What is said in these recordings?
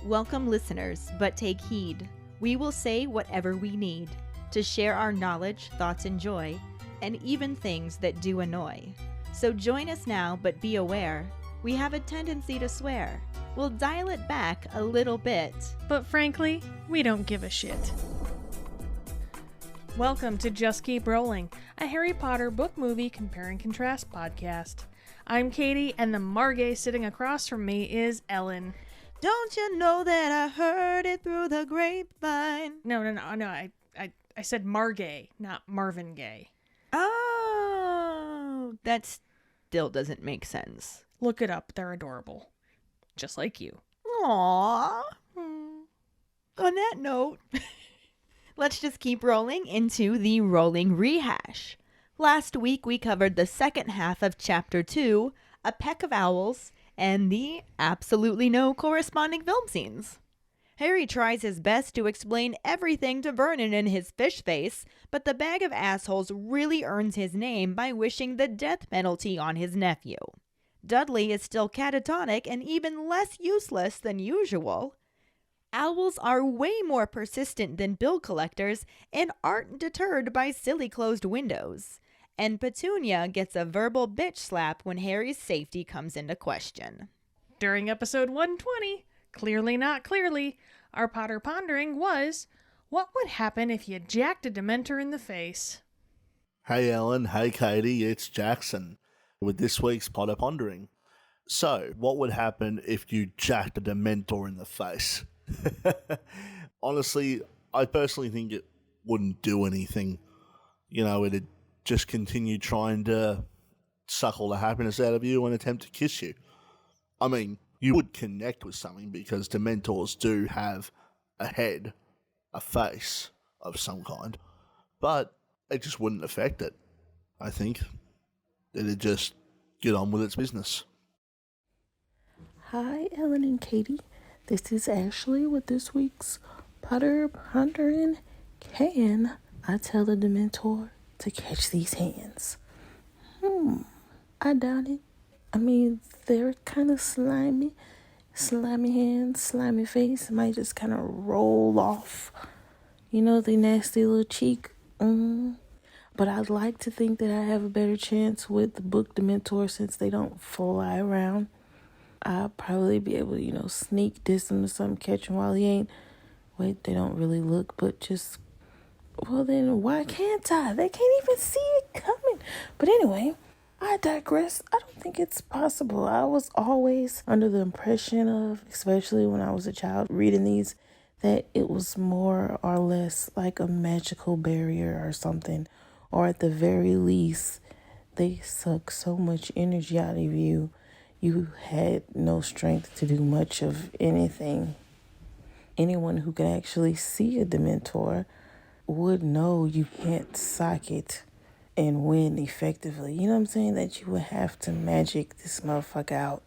Welcome, listeners, but take heed. We will say whatever we need to share our knowledge, thoughts, and joy, and even things that do annoy. So join us now, but be aware, we have a tendency to swear. We'll dial it back a little bit. But frankly, we don't give a shit. Welcome to Just Keep Rowling, a Harry Potter book movie compare and contrast podcast. I'm Katie, and the Margay sitting across from me is Ellen. Don't you know that I heard it through the grapevine? No, I said Margay, not Marvin Gaye. Oh, that still doesn't make sense. Look it up, they're adorable. Just like you. Aww. On that note, let's just keep rolling into the rolling rehash. Last week we covered the second half of Chapter 2, A Peck of Owls, and the absolutely no corresponding film scenes. Harry tries his best to explain everything to Vernon in his fish face, but the bag of assholes really earns his name by wishing the death penalty on his nephew. Dudley is still catatonic and even less useless than usual. Owls are way more persistent than bill collectors and aren't deterred by silly closed windows. And Petunia gets a verbal bitch slap when Harry's safety comes into question. During episode 120, Clearly Not Clearly, our Potter pondering was, what would happen if you jacked a Dementor in the face? Hey Ellen, hey Katie, it's Jackson with this week's Potter Pondering. So, what would happen if you jacked a Dementor in the face? Honestly, I personally think it wouldn't do anything. You know, it'd just continue trying to suck all the happiness out of you and attempt to kiss you. I mean, you would connect with something because Dementors do have a head, a face of some kind, but it just wouldn't affect it. I think it'd just get on with its business. Hi, Ellen and Katie. This is Ashley with this week's Potter Pondering. Can I tell the Dementor to catch these hands? I doubt it. I mean, they're kind of slimy. Slimy hands, slimy face. Might just kind of roll off. You know, the nasty little cheek. But I'd like to think that I have a better chance with the book Dementor since they don't fly around. I'll probably be able to, sneak diss him or something, catch him while he ain't. Wait, they don't really look, but just... Well, then why can't I? They can't even see it coming. But anyway, I digress. I don't think it's possible. I was always under the impression of, especially when I was a child reading these, that it was more or less like a magical barrier or something. Or at the very least, they suck so much energy out of you. You had no strength to do much of anything. Anyone who can actually see a Dementor would know you can't sock it and win effectively. You know what I'm saying? That you would have to magic this motherfucker out.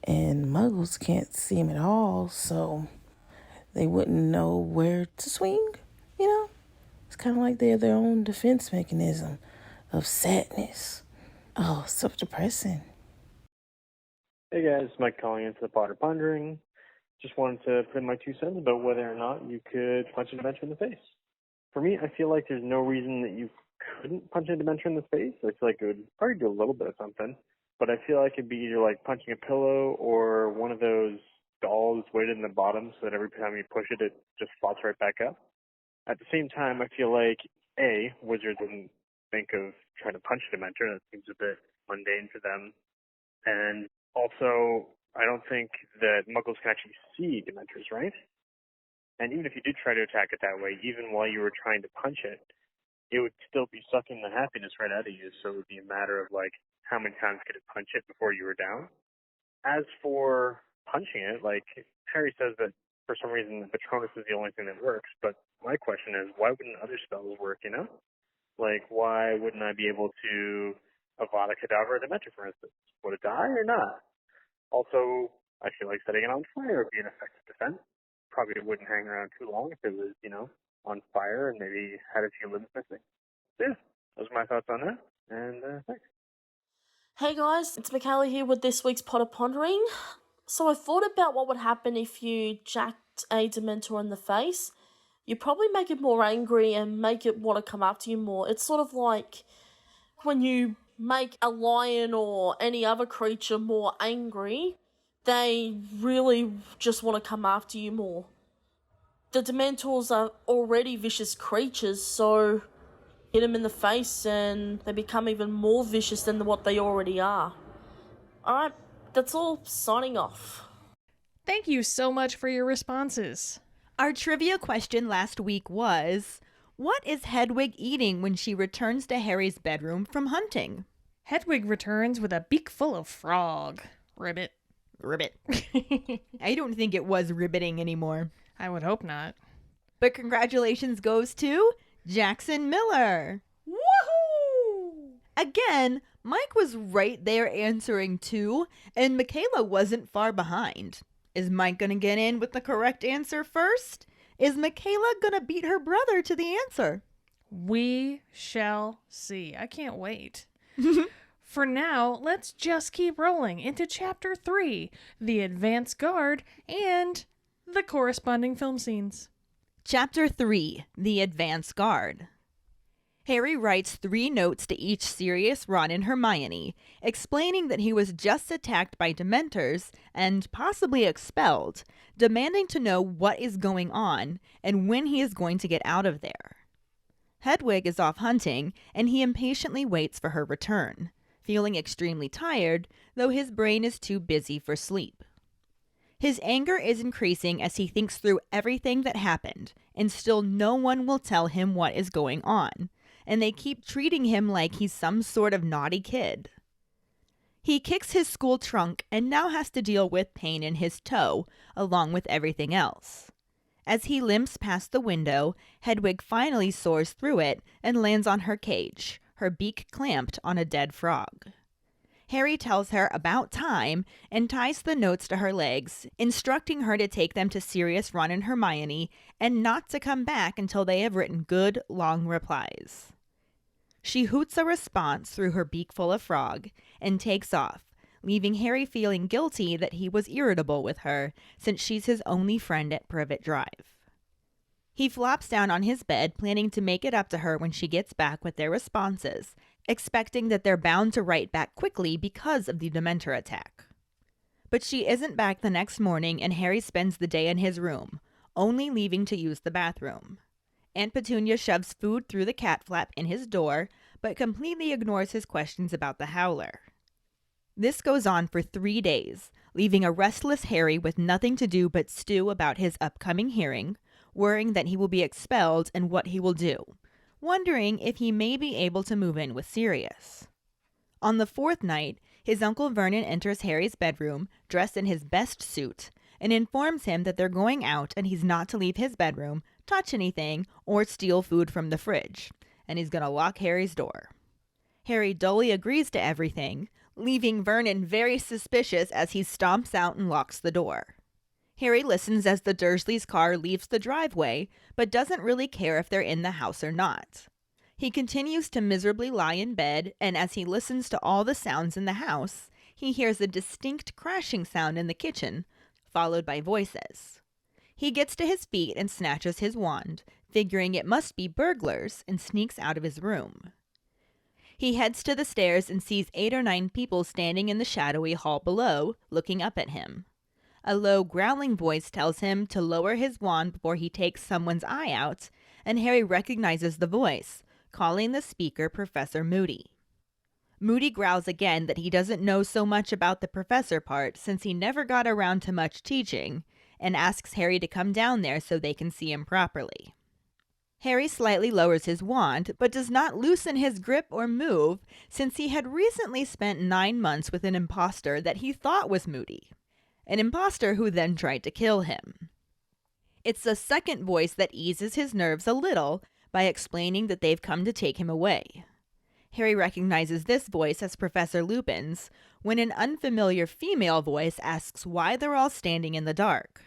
And muggles can't see him at all, so they wouldn't know where to swing, It's kind of like they're their own defense mechanism of sadness. Oh, so depressing. Hey guys, Mike calling into the Potter Pondering. Just wanted to put in my 2 cents about whether or not you could punch a Dementor in the face. For me, I feel like there's no reason that you couldn't punch a Dementor in the face. I feel like it would probably do a little bit of something, but I feel like it'd be either like punching a pillow or one of those dolls weighted in the bottom so that every time you push it, it just flops right back up. At the same time, I feel like, A, wizards wouldn't think of trying to punch a Dementor. That seems a bit mundane for them. And also, I don't think that muggles can actually see Dementors, right? And even if you did try to attack it that way, even while you were trying to punch it, it would still be sucking the happiness right out of you. So it would be a matter of, how many times could it punch it before you were down? As for punching it, Harry says that for some reason the Patronus is the only thing that works. But my question is, why wouldn't other spells work, why wouldn't I be able to Avada Kedavra a Dementor, for instance? Would it die or not? Also, I feel like setting it on fire would be an effective defense. Probably wouldn't hang around too long if it was, on fire and maybe had a few limbs missing. So yeah, those are my thoughts on that, and thanks. Hey guys, it's Michaela here with this week's Potter Pondering. So I thought about what would happen if you jacked a Dementor in the face. You probably make it more angry and make it want to come after you more. It's sort of like when you make a lion or any other creature more angry, they really just want to come after you more. The Dementors are already vicious creatures, so hit them in the face and they become even more vicious than what they already are. Alright, that's all. Signing off. Thank you so much for your responses. Our trivia question last week was, what is Hedwig eating when she returns to Harry's bedroom from hunting? Hedwig returns with a beak full of frog. Ribbit. Ribbit. I don't think it was ribbiting anymore. I would hope not. But congratulations goes to Jackson Miller. Woohoo! Again, Mike was right there answering too, and Michaela wasn't far behind. Is Mike gonna get in with the correct answer first? Is Michaela gonna beat her brother to the answer? We shall see. I can't wait. For now, let's just keep rolling into Chapter 3, the Advance Guard, and the corresponding film scenes. Chapter 3, the Advance Guard. Harry writes 3 notes to each Sirius, Ron, and Hermione, explaining that he was just attacked by Dementors and possibly expelled, demanding to know what is going on and when he is going to get out of there. Hedwig is off hunting, and he impatiently waits for her return, feeling extremely tired, though his brain is too busy for sleep. His anger is increasing as he thinks through everything that happened, and still no one will tell him what is going on, and they keep treating him like he's some sort of naughty kid. He kicks his school trunk and now has to deal with pain in his toe, along with everything else. As he limps past the window, Hedwig finally soars through it and lands on her cage, her beak clamped on a dead frog. Harry tells her about time and ties the notes to her legs, instructing her to take them to Sirius, Ron, and Hermione and not to come back until they have written good, long replies. She hoots a response through her beak full of frog and takes off, leaving Harry feeling guilty that he was irritable with her since she's his only friend at Privet Drive. He flops down on his bed, planning to make it up to her when she gets back with their responses, expecting that they're bound to write back quickly because of the Dementor attack. But she isn't back the next morning, and Harry spends the day in his room, only leaving to use the bathroom. Aunt Petunia shoves food through the cat flap in his door, but completely ignores his questions about the howler. This goes on for 3 days, leaving a restless Harry with nothing to do but stew about his upcoming hearing, worrying that he will be expelled and what he will do, wondering if he may be able to move in with Sirius. On the 4th night, his Uncle Vernon enters Harry's bedroom, dressed in his best suit, and informs him that they're going out and he's not to leave his bedroom, touch anything, or steal food from the fridge, and he's going to lock Harry's door. Harry dully agrees to everything, leaving Vernon very suspicious as he stomps out and locks the door. Harry listens as the Dursleys' car leaves the driveway, but doesn't really care if they're in the house or not. He continues to miserably lie in bed, and as he listens to all the sounds in the house, he hears a distinct crashing sound in the kitchen, followed by voices. He gets to his feet and snatches his wand, figuring it must be burglars, and sneaks out of his room. He heads to the stairs and sees 8 or 9 people standing in the shadowy hall below, looking up at him. A low, growling voice tells him to lower his wand before he takes someone's eye out, and Harry recognizes the voice, calling the speaker Professor Moody. Moody growls again that he doesn't know so much about the professor part since he never got around to much teaching, and asks Harry to come down there so they can see him properly. Harry slightly lowers his wand, but does not loosen his grip or move since he had recently spent 9 months with an imposter that he thought was Moody. An imposter who then tried to kill him. It's the second voice that eases his nerves a little by explaining that they've come to take him away. Harry recognizes this voice as Professor Lupin's when an unfamiliar female voice asks why they're all standing in the dark.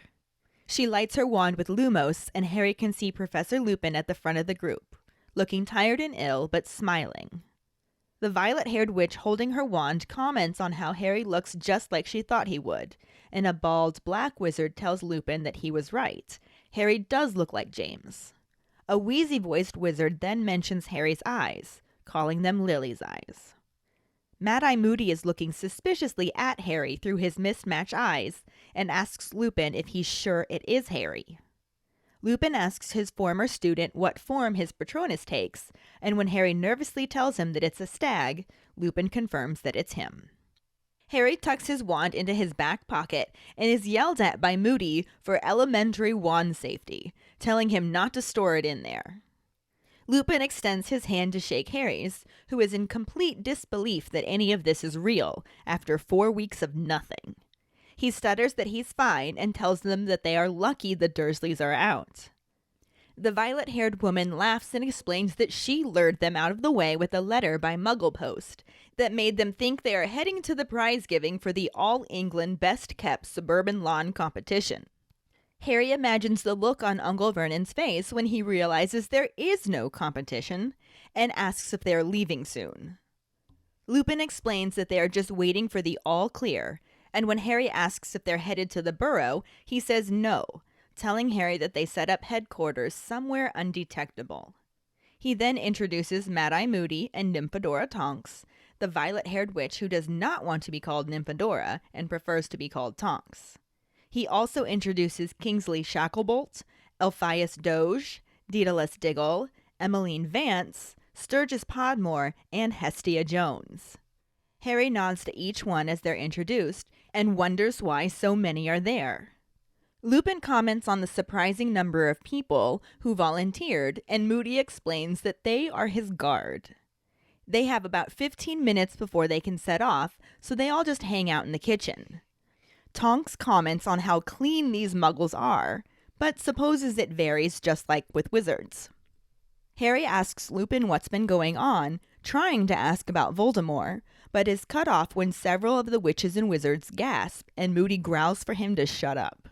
She lights her wand with Lumos, and Harry can see Professor Lupin at the front of the group, looking tired and ill but smiling. The violet-haired witch holding her wand comments on how Harry looks just like she thought he would, and a bald black wizard tells Lupin that he was right. Harry does look like James. A wheezy-voiced wizard then mentions Harry's eyes, calling them Lily's eyes. Mad-Eye Moody is looking suspiciously at Harry through his mismatched eyes and asks Lupin if he's sure it is Harry. Lupin asks his former student what form his Patronus takes, and when Harry nervously tells him that it's a stag, Lupin confirms that it's him. Harry tucks his wand into his back pocket and is yelled at by Moody for elementary wand safety, telling him not to store it in there. Lupin extends his hand to shake Harry's, who is in complete disbelief that any of this is real after 4 weeks of nothing. He stutters that he's fine and tells them that they are lucky the Dursleys are out. The violet-haired woman laughs and explains that she lured them out of the way with a letter by Muggle Post that made them think they are heading to the prize giving for the All-England Best-Kept Suburban Lawn competition. Harry imagines the look on Uncle Vernon's face when he realizes there is no competition and asks if they are leaving soon. Lupin explains that they are just waiting for the all clear, and when Harry asks if they're headed to the Burrow, he says no, telling Harry that they set up headquarters somewhere undetectable. He then introduces Mad-Eye Moody and Nymphadora Tonks, the violet-haired witch who does not want to be called Nymphadora and prefers to be called Tonks. He also introduces Kingsley Shacklebolt, Elphias Doge, Daedalus Diggle, Emmeline Vance, Sturgis Podmore, and Hestia Jones. Harry nods to each one as they're introduced and wonders why so many are there. Lupin comments on the surprising number of people who volunteered, and Moody explains that they are his guard. They have about 15 minutes before they can set off, so they all just hang out in the kitchen. Tonks comments on how clean these muggles are, but supposes it varies just like with wizards. Harry asks Lupin what's been going on, trying to ask about Voldemort, but is cut off when several of the witches and wizards gasp, and Moody growls for him to shut up.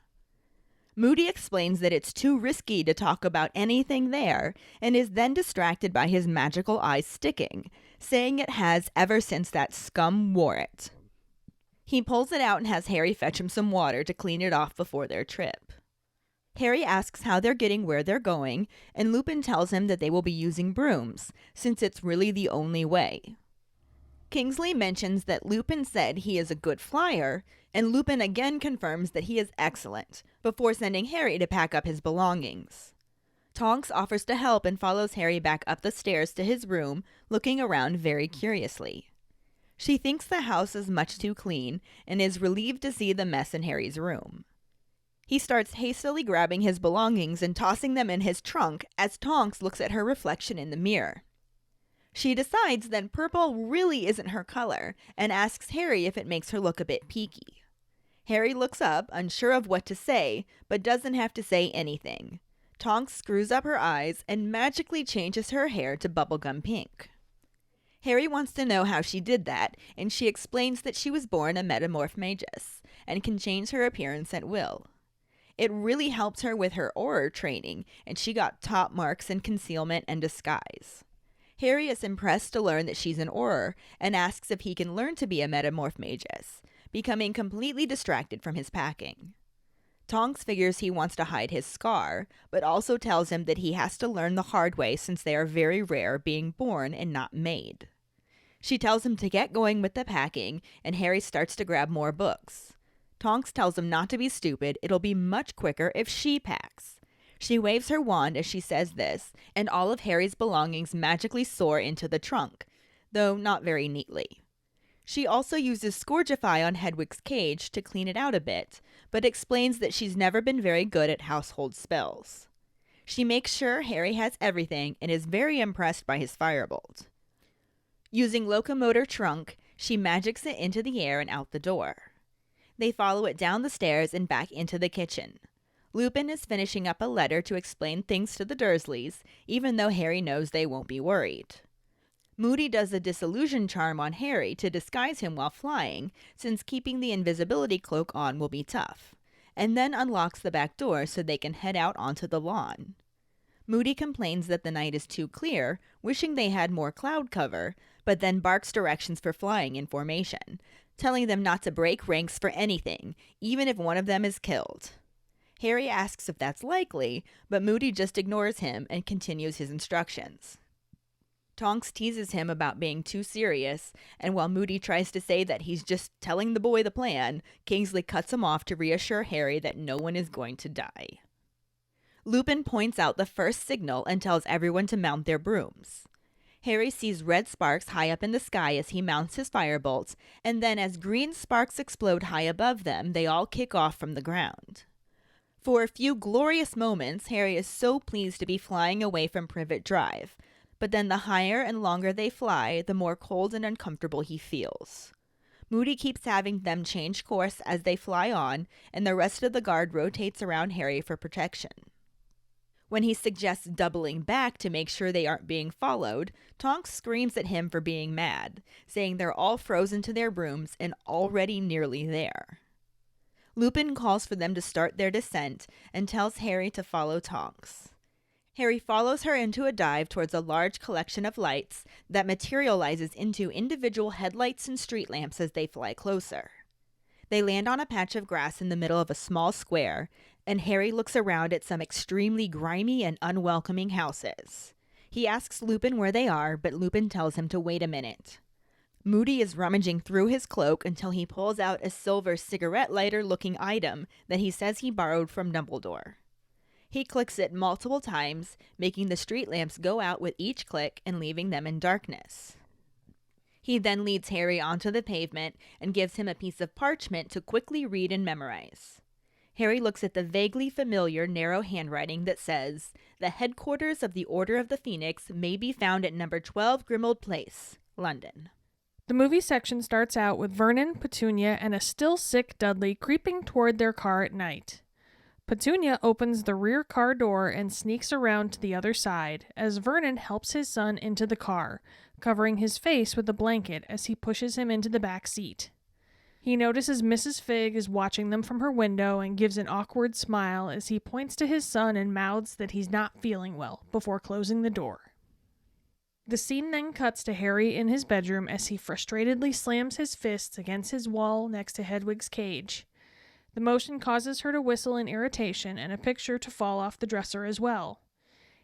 Moody explains that it's too risky to talk about anything there, and is then distracted by his magical eye sticking, saying it has ever since that scum wore it. He pulls it out and has Harry fetch him some water to clean it off before their trip. Harry asks how they're getting where they're going, and Lupin tells him that they will be using brooms, since it's really the only way. Kingsley mentions that Lupin said he is a good flyer, and Lupin again confirms that he is excellent, before sending Harry to pack up his belongings. Tonks offers to help and follows Harry back up the stairs to his room, looking around very curiously. She thinks the house is much too clean and is relieved to see the mess in Harry's room. He starts hastily grabbing his belongings and tossing them in his trunk as Tonks looks at her reflection in the mirror. She decides that purple really isn't her color and asks Harry if it makes her look a bit peaky. Harry looks up, unsure of what to say, but doesn't have to say anything. Tonks screws up her eyes and magically changes her hair to bubblegum pink. Harry wants to know how she did that, and she explains that she was born a metamorph magus and can change her appearance at will. It really helped her with her Auror training, and she got top marks in concealment and disguise. Harry is impressed to learn that she's an Auror and asks if he can learn to be a metamorph magus, becoming completely distracted from his packing. Tonks figures he wants to hide his scar, but also tells him that he has to learn the hard way since they are very rare, being born and not made. She tells him to get going with the packing, and Harry starts to grab more books. Tonks tells him not to be stupid, it'll be much quicker if she packs. She waves her wand as she says this, and all of Harry's belongings magically soar into the trunk, though not very neatly. She also uses Scourgify on Hedwig's cage to clean it out a bit, but explains that she's never been very good at household spells. She makes sure Harry has everything and is very impressed by his firebolt. Using Locomotor Trunk, she magics it into the air and out the door. They follow it down the stairs and back into the kitchen. Lupin is finishing up a letter to explain things to the Dursleys, even though Harry knows they won't be worried. Moody does a disillusion charm on Harry to disguise him while flying, since keeping the invisibility cloak on will be tough, and then unlocks the back door so they can head out onto the lawn. Moody complains that the night is too clear, wishing they had more cloud cover, but then barks directions for flying in formation, telling them not to break ranks for anything, even if one of them is killed. Harry asks if that's likely, but Moody just ignores him and continues his instructions. Tonks teases him about being too serious, and while Moody tries to say that he's just telling the boy the plan, Kingsley cuts him off to reassure Harry that no one is going to die. Lupin points out the first signal and tells everyone to mount their brooms. Harry sees red sparks high up in the sky as he mounts his firebolts, and then as green sparks explode high above them, they all kick off from the ground. For a few glorious moments, Harry is so pleased to be flying away from Privet Drive, but then the higher and longer they fly, the more cold and uncomfortable he feels. Moody keeps having them change course as they fly on, and the rest of the guard rotates around Harry for protection. When he suggests doubling back to make sure they aren't being followed, Tonks screams at him for being mad, saying they're all frozen to their brooms and already nearly there. Lupin calls for them to start their descent and tells Harry to follow Tonks. Harry follows her into a dive towards a large collection of lights that materializes into individual headlights and street lamps as they fly closer. They land on a patch of grass in the middle of a small square, and Harry looks around at some extremely grimy and unwelcoming houses. He asks Lupin where they are, but Lupin tells him to wait a minute. Moody is rummaging through his cloak until he pulls out a silver cigarette lighter-looking item that he says he borrowed from Dumbledore. He clicks it multiple times, making the street lamps go out with each click and leaving them in darkness. He then leads Harry onto the pavement and gives him a piece of parchment to quickly read and memorize. Harry looks at the vaguely familiar narrow handwriting that says, "The headquarters of the Order of the Phoenix may be found at number 12 Grimmauld Place, London." The movie section starts out with Vernon, Petunia, and a still sick Dudley creeping toward their car at night. Petunia opens the rear car door and sneaks around to the other side as Vernon helps his son into the car, covering his face with a blanket as he pushes him into the back seat. He notices Mrs. Figg is watching them from her window and gives an awkward smile as he points to his son and mouths that he's not feeling well before closing the door. The scene then cuts to Harry in his bedroom as he frustratedly slams his fists against his wall next to Hedwig's cage. The motion causes her to whistle in irritation and a picture to fall off the dresser as well.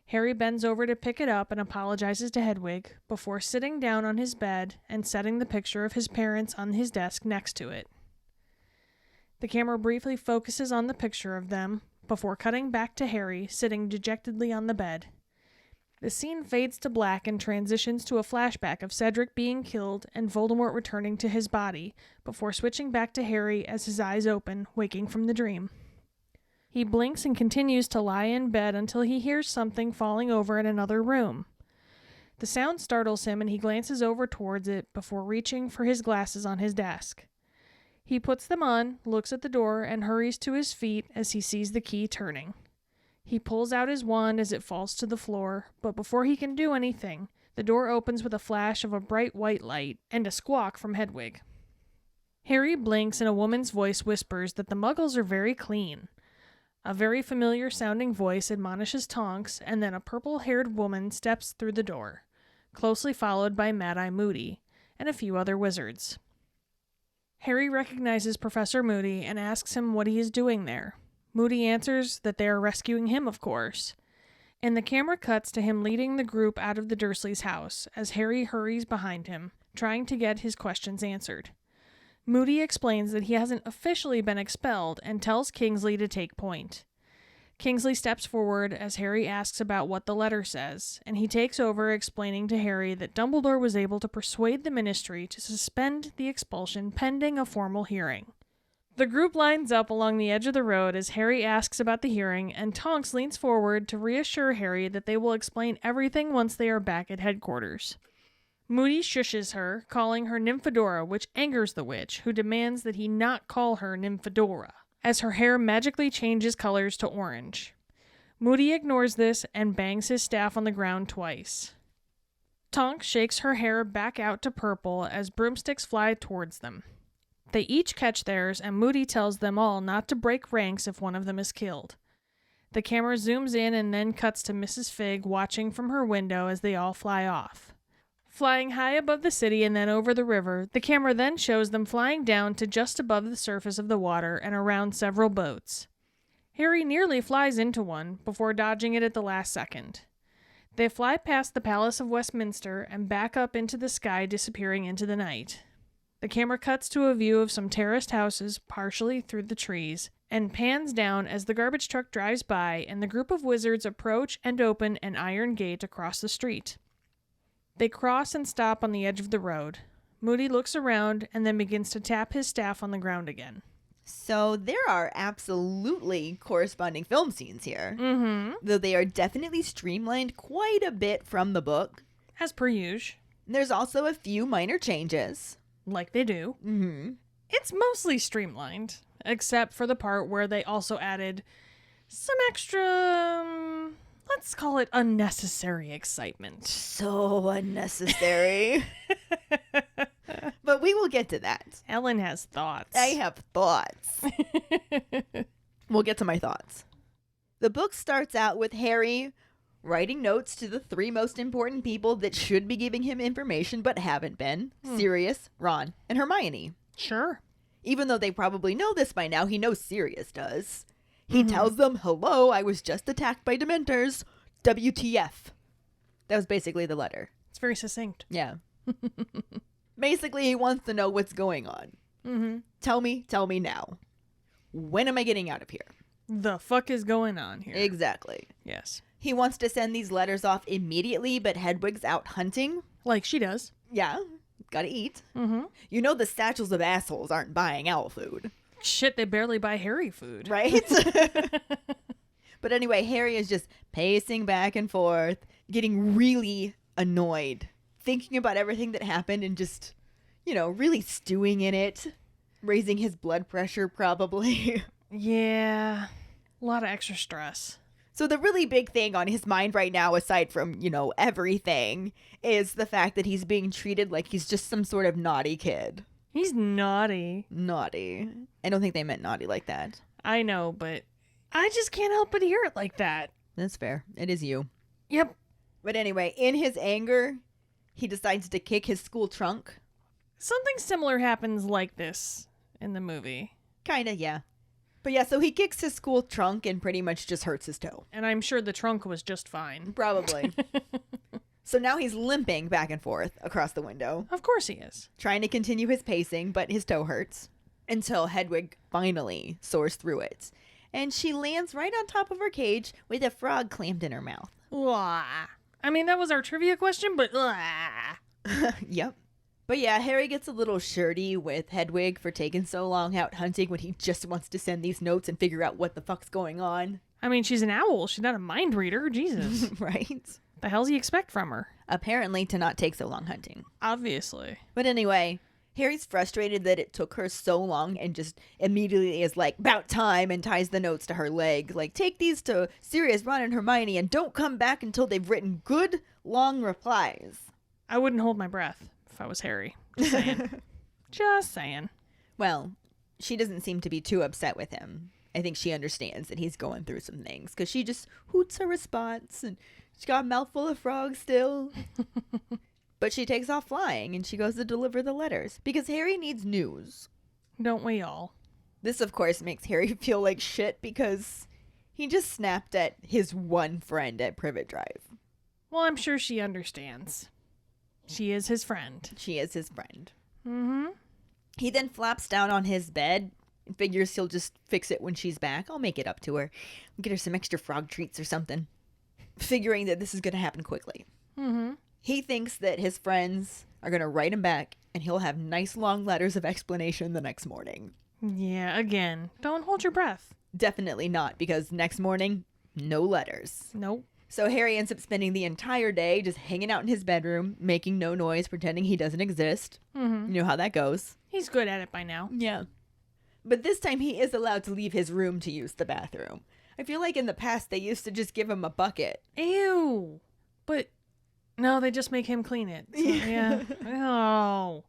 Harry bends over to pick it up and apologizes to Hedwig before sitting down on his bed and setting the picture of his parents on his desk next to it. The camera briefly focuses on the picture of them before cutting back to Harry sitting dejectedly on the bed. The scene fades to black and transitions to a flashback of Cedric being killed and Voldemort returning to his body, before switching back to Harry as his eyes open, waking from the dream. He blinks and continues to lie in bed until he hears something falling over in another room. The sound startles him and he glances over towards it before reaching for his glasses on his desk. He puts them on, looks at the door, and hurries to his feet as he sees the key turning. He pulls out his wand as it falls to the floor, but before he can do anything, the door opens with a flash of a bright white light and a squawk from Hedwig. Harry blinks and a woman's voice whispers that the Muggles are very clean. A very familiar sounding voice admonishes Tonks, and then a purple-haired woman steps through the door, closely followed by Mad-Eye Moody and a few other wizards. Harry recognizes Professor Moody and asks him what he is doing there. Moody answers that they are rescuing him, of course, and the camera cuts to him leading the group out of the Dursleys' house as Harry hurries behind him, trying to get his questions answered. Moody explains that he hasn't officially been expelled and tells Kingsley to take point. Kingsley steps forward as Harry asks about what the letter says, and he takes over explaining to Harry that Dumbledore was able to persuade the Ministry to suspend the expulsion pending a formal hearing. The group lines up along the edge of the road as Harry asks about the hearing, and Tonks leans forward to reassure Harry that they will explain everything once they are back at headquarters. Moody shushes her, calling her Nymphadora, which angers the witch, who demands that he not call her Nymphadora, as her hair magically changes colors to orange. Moody ignores this and bangs his staff on the ground twice. Tonks shakes her hair back out to purple as broomsticks fly towards them. They each catch theirs, and Moody tells them all not to break ranks if one of them is killed. The camera zooms in and then cuts to Mrs. Figg watching from her window as they all fly off. Flying high above the city and then over the river, the camera then shows them flying down to just above the surface of the water and around several boats. Harry nearly flies into one before dodging it at the last second. They fly past the Palace of Westminster and back up into the sky, disappearing into the night. The camera cuts to a view of some terraced houses partially through the trees and pans down as the garbage truck drives by and the group of wizards approach and open an iron gate across the street. They cross and stop on the edge of the road. Moody looks around and then begins to tap his staff on the ground again. So there are absolutely corresponding film scenes here. Mm-hmm. Though they are definitely streamlined quite a bit from the book. As per usual. There's also a few minor changes. Like they do. Mm-hmm. It's mostly streamlined, except for the part where they also added some extra, let's call it unnecessary excitement. So unnecessary. But we will get to that. Ellen has thoughts. I have thoughts. We'll get to my thoughts. The book starts out with Harry writing notes to the three most important people that should be giving him information but haven't been. Sirius, Ron, and Hermione. Sure. Even though they probably know this by now, he knows Sirius does. He tells them, hello, I was just attacked by Dementors. WTF. That was basically the letter. It's very succinct. Yeah. Basically, he wants to know what's going on. Mm-hmm. Tell me now. When am I getting out of here? The fuck is going on here? Exactly. Yes. He wants to send these letters off immediately, but Hedwig's out hunting. Like she does. Yeah, gotta eat. Mm-hmm. You know the statues of assholes aren't buying owl food, Shit, they barely buy Harry food. right? But anyway, Harry is just pacing back and forth, getting really annoyed, thinking about everything that happened and just, really stewing in it, raising his blood pressure probably. Yeah. A lot of extra stress. So the really big thing on his mind right now, aside from, everything, is the fact that he's being treated like he's just some sort of naughty kid. He's naughty. Naughty. I don't think they meant naughty like that. I know, but I just can't help but hear it like that. That's fair. It is you. Yep. But anyway, in his anger, he decides to kick his school trunk. Something similar happens like this in the movie. Kinda, yeah. But yeah, so he kicks his school trunk and pretty much just hurts his toe. And I'm sure the trunk was just fine. Probably. So now he's limping back and forth across the window, Of course he is. trying to continue his pacing, but his toe hurts. Until Hedwig finally soars through it. And she lands right on top of her cage with a frog clamped in her mouth. Blah. I mean, that was our trivia question, but blah. Yep. But yeah, Harry gets a little shirty with Hedwig for taking so long out hunting when he just wants to send these notes and figure out what the fuck's going on. I mean, she's an owl. She's not a mind reader. Jesus. Right? The hell's he expect from her? Apparently to not take so long hunting. Obviously. But anyway, Harry's frustrated that it took her so long and just immediately is like, about time, and ties the notes to her leg. Like, take these to Sirius, Ron, and Hermione and don't come back until they've written good, long replies. I wouldn't hold my breath if I was Harry. Just saying. Just saying. Well, she doesn't seem to be too upset with him. I think she understands that he's going through some things because she just hoots her response and she's got a mouthful of frogs still. But she takes off flying and she goes to deliver the letters because Harry needs news. Don't we all? This, of course, makes Harry feel like shit because he just snapped at his one friend at Privet Drive. Well, I'm sure she understands. She is his friend. She is his friend. Mm-hmm. He then flops down on his bed and figures he'll just fix it when she's back. I'll make it up to her. Get her some extra frog treats or something. Figuring that this is going to happen quickly. Mm-hmm. He thinks that his friends are going to write him back and he'll have nice long letters of explanation the next morning. Yeah, again, don't hold your breath. Definitely not, because next morning, no letters. Nope. So Harry ends up spending the entire day just hanging out in his bedroom, making no noise, pretending he doesn't exist. Mm-hmm. You know how that goes. He's good at it by now. Yeah. But this time he is allowed to leave his room to use the bathroom. I feel like in the past they used to just give him a bucket. Ew. But no, they just make him clean it. So, yeah. Oh.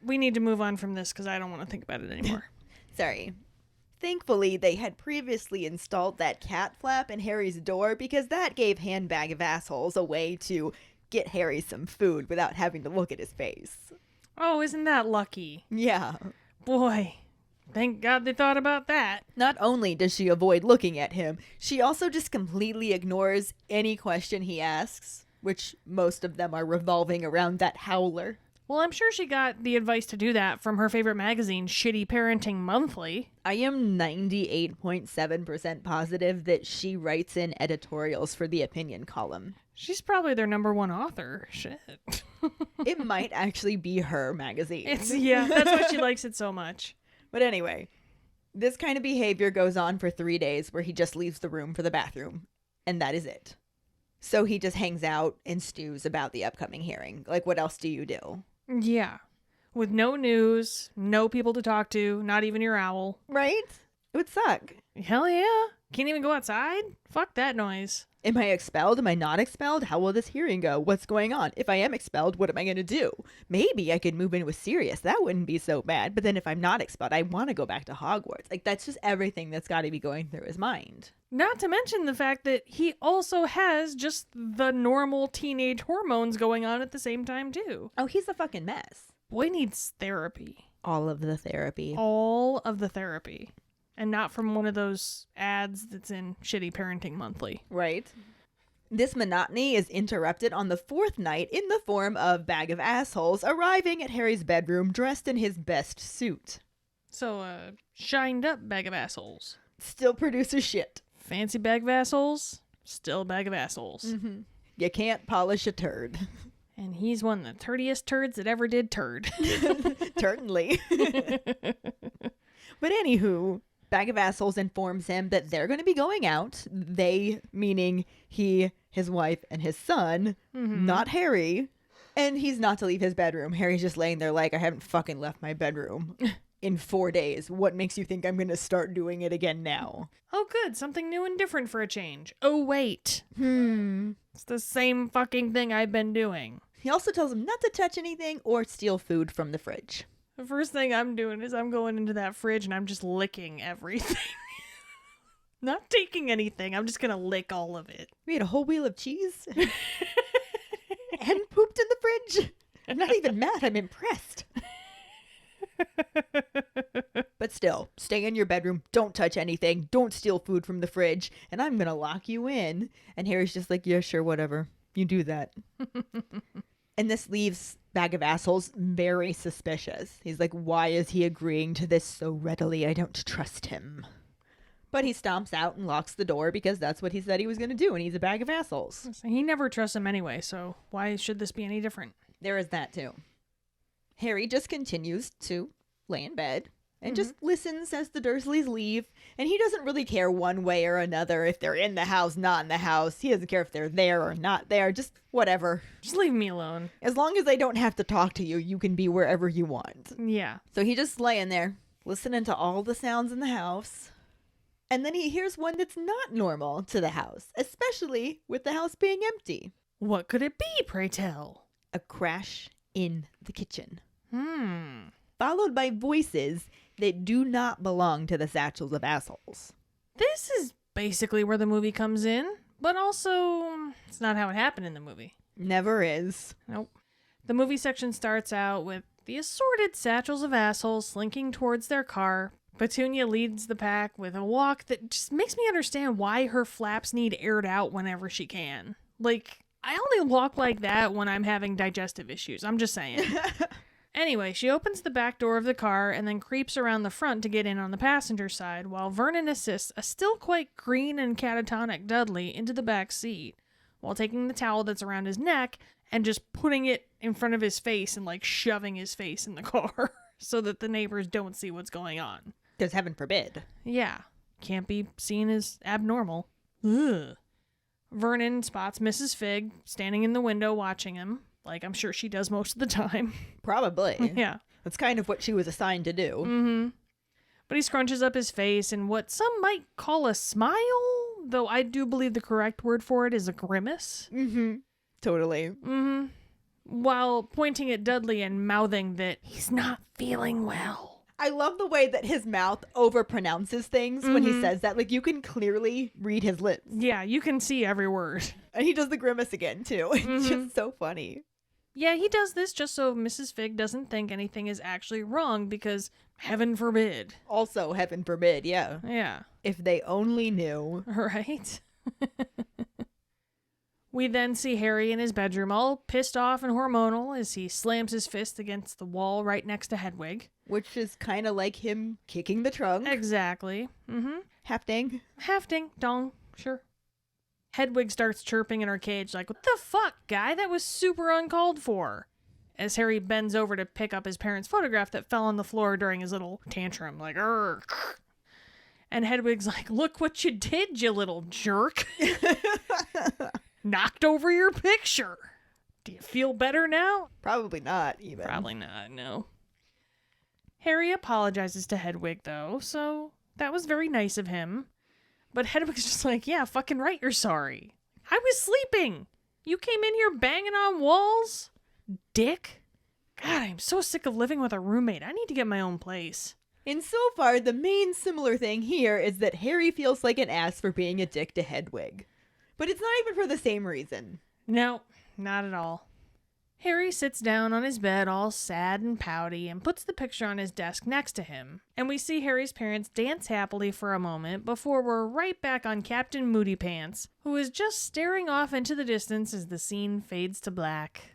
We need to move on from this because I don't want to think about it anymore. Sorry. Thankfully, they had previously installed that cat flap in Harry's door because that gave Handbag of Assholes a way to get Harry some food without having to look at his face. Oh, isn't that lucky? Yeah. Boy, thank God they thought about that. Not only does she avoid looking at him, she also just completely ignores any question he asks, which most of them are revolving around that howler. Well, I'm sure she got the advice to do that from her favorite magazine, Shitty Parenting Monthly. I am 98.7% positive that she writes in editorials for the opinion column. She's probably their number one author. Shit. It might actually be her magazine. Yeah, that's why she likes it so much. But anyway, this kind of behavior goes on for 3 days where he just leaves the room for the bathroom, and that is it. So he just hangs out and stews about the upcoming hearing. Like, what else do you do? Yeah. With no news, no people to talk to, not even your owl. Right? It would suck. Hell yeah. Can't even go outside? Fuck that noise. Am I expelled? Am I not expelled? How will this hearing go? What's going on? If I am expelled, what am I going to do? Maybe I could move in with Sirius. That wouldn't be so bad. But then if I'm not expelled, I want to go back to Hogwarts. Like, that's just everything that's got to be going through his mind. Not to mention the fact that he also has just the normal teenage hormones going on at the same time, too. Oh, he's a fucking mess. Boy needs therapy. All of the therapy. All of the therapy. And not from one of those ads that's in Shitty Parenting Monthly. Right. This monotony is interrupted on the 4th night in the form of Bag of Assholes arriving at Harry's bedroom dressed in his best suit. So, shined up bag of assholes. Still produces shit. Fancy bag of assholes, still a bag of assholes. Mm-hmm. You can't polish a turd. And he's one of the turdiest turds that ever did turd. Certainly. But anywho, Bag of Assholes informs him that they're going to be going out. They, meaning he, his wife, and his son, not Harry. And he's not to leave his bedroom. Harry's just laying there like, I haven't fucking left my bedroom in 4 days. What makes you think I'm going to start doing it again now? Oh, good. Something new and different for a change. Oh, wait. It's the same fucking thing I've been doing. He also tells him not to touch anything or steal food from the fridge. The first thing I'm doing is I'm going into that fridge and I'm just licking everything. Not taking anything. I'm just going to lick all of it. We had a whole wheel of cheese and pooped in the fridge. I'm not even mad. I'm impressed. But still, stay in your bedroom. Don't touch anything. Don't steal food from the fridge. And I'm going to lock you in. And Harry's just like, yeah, sure, whatever. You do that. And this leaves Bag of Assholes very suspicious. He's like, why is he agreeing to this so readily? I don't trust him. But he stomps out and locks the door because that's what he said he was going to do, and he's a bag of assholes. He never trusts him anyway, so why should this be any different? There is that, too. Harry just continues to lay in bed and just listens as the Dursleys leave, and he doesn't really care one way or another if they're in the house, not in the house. He doesn't care if they're there or not there, just whatever. Just leave me alone. As long as they don't have to talk to you, you can be wherever you want. Yeah. So he just laying there, listening to all the sounds in the house. And then he hears one that's not normal to the house, especially with the house being empty. What could it be, pray tell? A crash in the kitchen. Hmm. Followed by voices that do not belong to the Satchels of Assholes. This is basically where the movie comes in, but also it's not how it happened in the movie. Never is. Nope. The movie section starts out with the assorted Satchels of Assholes slinking towards their car. Petunia leads the pack with a walk that just makes me understand why her flaps need aired out whenever she can. Like, I only walk like that when I'm having digestive issues. I'm just saying. Anyway, she opens the back door of the car and then creeps around the front to get in on the passenger side, while Vernon assists a still quite green and catatonic Dudley into the back seat, while taking the towel that's around his neck and just putting it in front of his face and, like, shoving his face in the car so that the neighbors don't see what's going on. Because heaven forbid. Yeah. Can't be seen as abnormal. Ugh. Vernon spots Mrs. Figg standing in the window watching him, like I'm sure she does most of the time. Probably. Yeah. That's kind of what she was assigned to do. Mm-hmm. But he scrunches up his face in what some might call a smile, though I do believe the correct word for it is a grimace. Mm-hmm. Totally. Mm-hmm. While pointing at Dudley and mouthing that he's not feeling well. I love the way that his mouth overpronounces things when he says that. Like, you can clearly read his lips. Yeah, you can see every word. And he does the grimace again, too. It's just so funny. Yeah, he does this just so Mrs. Fig doesn't think anything is actually wrong because heaven forbid. Also, heaven forbid, yeah. Yeah. If they only knew. Right? We then see Harry in his bedroom all pissed off and hormonal as he slams his fist against the wall right next to Hedwig. Which is kind of like him kicking the trunk. Exactly. Hefting. Hefting. Dong. Sure. Hedwig starts chirping in her cage like, what the fuck, guy? That was super uncalled for. As Harry bends over to pick up his parents' photograph that fell on the floor during his little tantrum, like, "Urgh." And Hedwig's like, look what you did, you little jerk. Knocked over your picture. Do you feel better now? Probably not, even. Probably not, no. Harry apologizes to Hedwig, though, so that was very nice of him. But Hedwig's just like, yeah, fucking right, you're sorry. I was sleeping. You came in here banging on walls? Dick. God, I'm so sick of living with a roommate. I need to get my own place. And so far, the main similar thing here is that Harry feels like an ass for being a dick to Hedwig. But it's not even for the same reason. No, not at all. Harry sits down on his bed all sad and pouty and puts the picture on his desk next to him. And we see Harry's parents dance happily for a moment before we're right back on Captain Moody Pants, who is just staring off into the distance as the scene fades to black.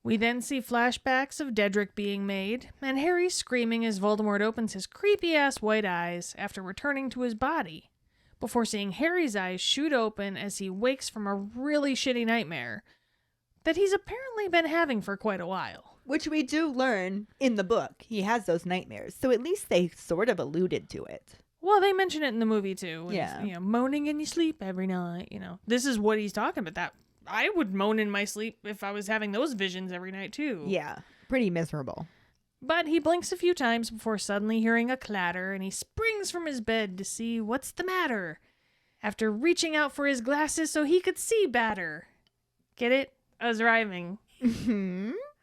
We then see flashbacks of Dedrick being made, and Harry screaming as Voldemort opens his creepy-ass white eyes after returning to his body, before seeing Harry's eyes shoot open as he wakes from a really shitty nightmare that he's apparently been having for quite a while. Which we do learn in the book. He has those nightmares, so at least they sort of alluded to it. Well, they mention it in the movie, too. When Yeah. he's, moaning in your sleep every night, This is what he's talking about. That I would moan in my sleep if I was having those visions every night, too. Yeah, pretty miserable. But he blinks a few times before suddenly hearing a clatter, and he springs from his bed to see what's the matter, after reaching out for his glasses so he could see better. Get it? I was rhyming.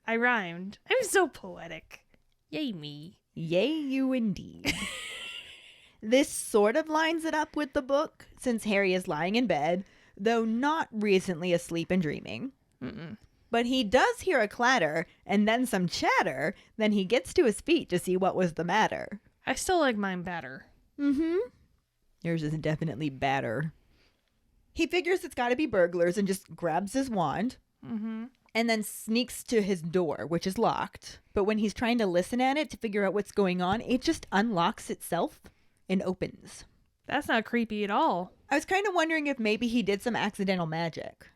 I rhymed. I'm so poetic. Yay me. Yay you indeed. This sort of lines it up with the book, since Harry is lying in bed, though not recently asleep and dreaming. But he does hear a clatter, and then some chatter, then he gets to his feet to see what was the matter. I still like mine better. Yours is definitely better. He figures it's gotta be burglars and just grabs his wand, and then sneaks to his door, which is locked. But when he's trying to listen at it to figure out what's going on, it just unlocks itself and opens. That's not creepy at all. I was kind of wondering if maybe he did some accidental magic.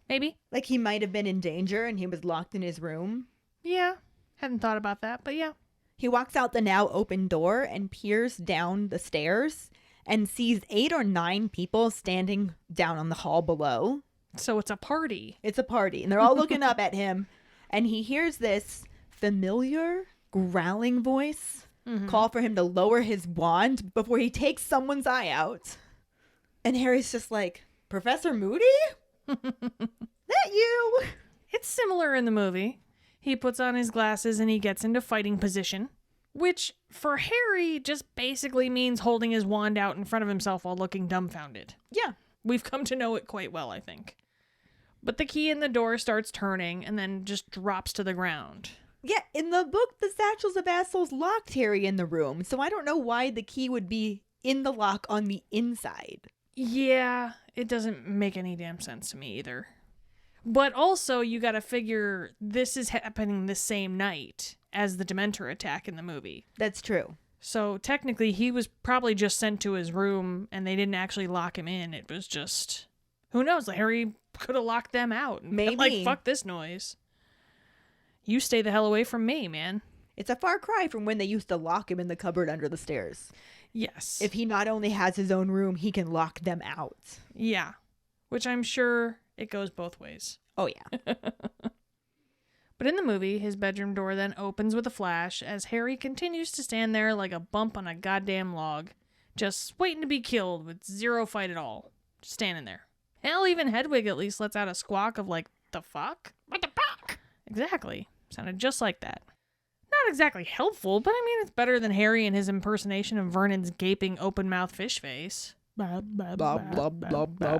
Maybe. Like he might have been in danger and he was locked in his room. Yeah. Hadn't thought about that, but yeah. He walks out the now open door and peers down the stairs and sees 8 or 9 people standing down on the hall below. So it's a party. It's a party, and they're all looking up at him, and he hears this familiar growling voice call for him to lower his wand before he takes someone's eye out. And Harry's just like, Professor Moody? That you? It's similar in the movie. He puts on his glasses and he gets into fighting position, which for Harry just basically means holding his wand out in front of himself while looking dumbfounded. Yeah. We've come to know it quite well, I think. But the key in the door starts turning and then just drops to the ground. Yeah, in the book, the Satchels of Assholes locked Harry in the room, so I don't know why the key would be in the lock on the inside. Yeah, it doesn't make any damn sense to me either. But also, you gotta figure this is happening the same night as the Dementor attack in the movie. That's true. So technically, he was probably just sent to his room and they didn't actually lock him in. It was just, who knows, Harry could have locked them out. Maybe. Like, fuck this noise. You stay the hell away from me, man. It's a far cry from when they used to lock him in the cupboard under the stairs. Yes. If he not only has his own room, he can lock them out. Yeah. Which I'm sure it goes both ways. Oh, yeah. But in the movie, his bedroom door then opens with a flash as Harry continues to stand there like a bump on a goddamn log, just waiting to be killed with zero fight at all. Just standing there. Hell, even Hedwig at least lets out a squawk of like, the fuck? What the fuck? Exactly. Sounded just like that. not exactly helpful, but I mean, it's better than Harry and his impersonation of Vernon's gaping open-mouthed fish face. Blah, blah, blah.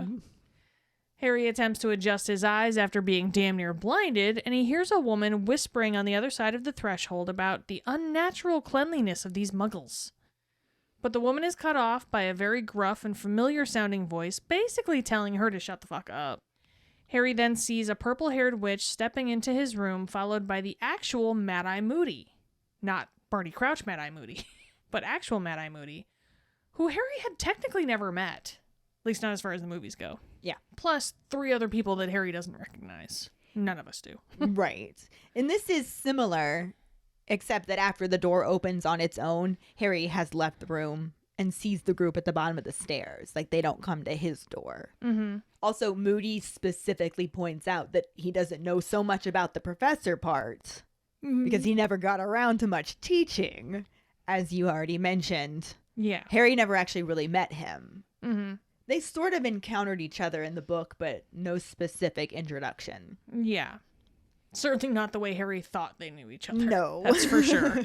Harry attempts to adjust his eyes after being damn near blinded, and he hears a woman whispering on the other side of the threshold about the unnatural cleanliness of these muggles. But the woman is cut off by a very gruff and familiar-sounding voice, basically telling her to shut the fuck up. Harry then sees a purple-haired witch stepping into his room, followed by the actual Mad-Eye Moody. Not Barty Crouch Mad-Eye Moody, but actual Mad-Eye Moody, who Harry had technically never met. At least not as far as the movies go. Yeah. Plus 3 other people that Harry doesn't recognize. None of us do. Right. And this is similar, except that after the door opens on its own, Harry has left the room and sees the group at the bottom of the stairs. Like, they don't come to his door. Mm-hmm. Also, Moody specifically points out that he doesn't know so much about the professor part because he never got around to much teaching, as you already mentioned. Yeah. Harry never actually really met him. Mm-hmm. They sort of encountered each other in the book, but no specific introduction. Yeah. Certainly not the way Harry thought they knew each other. No. That's for sure.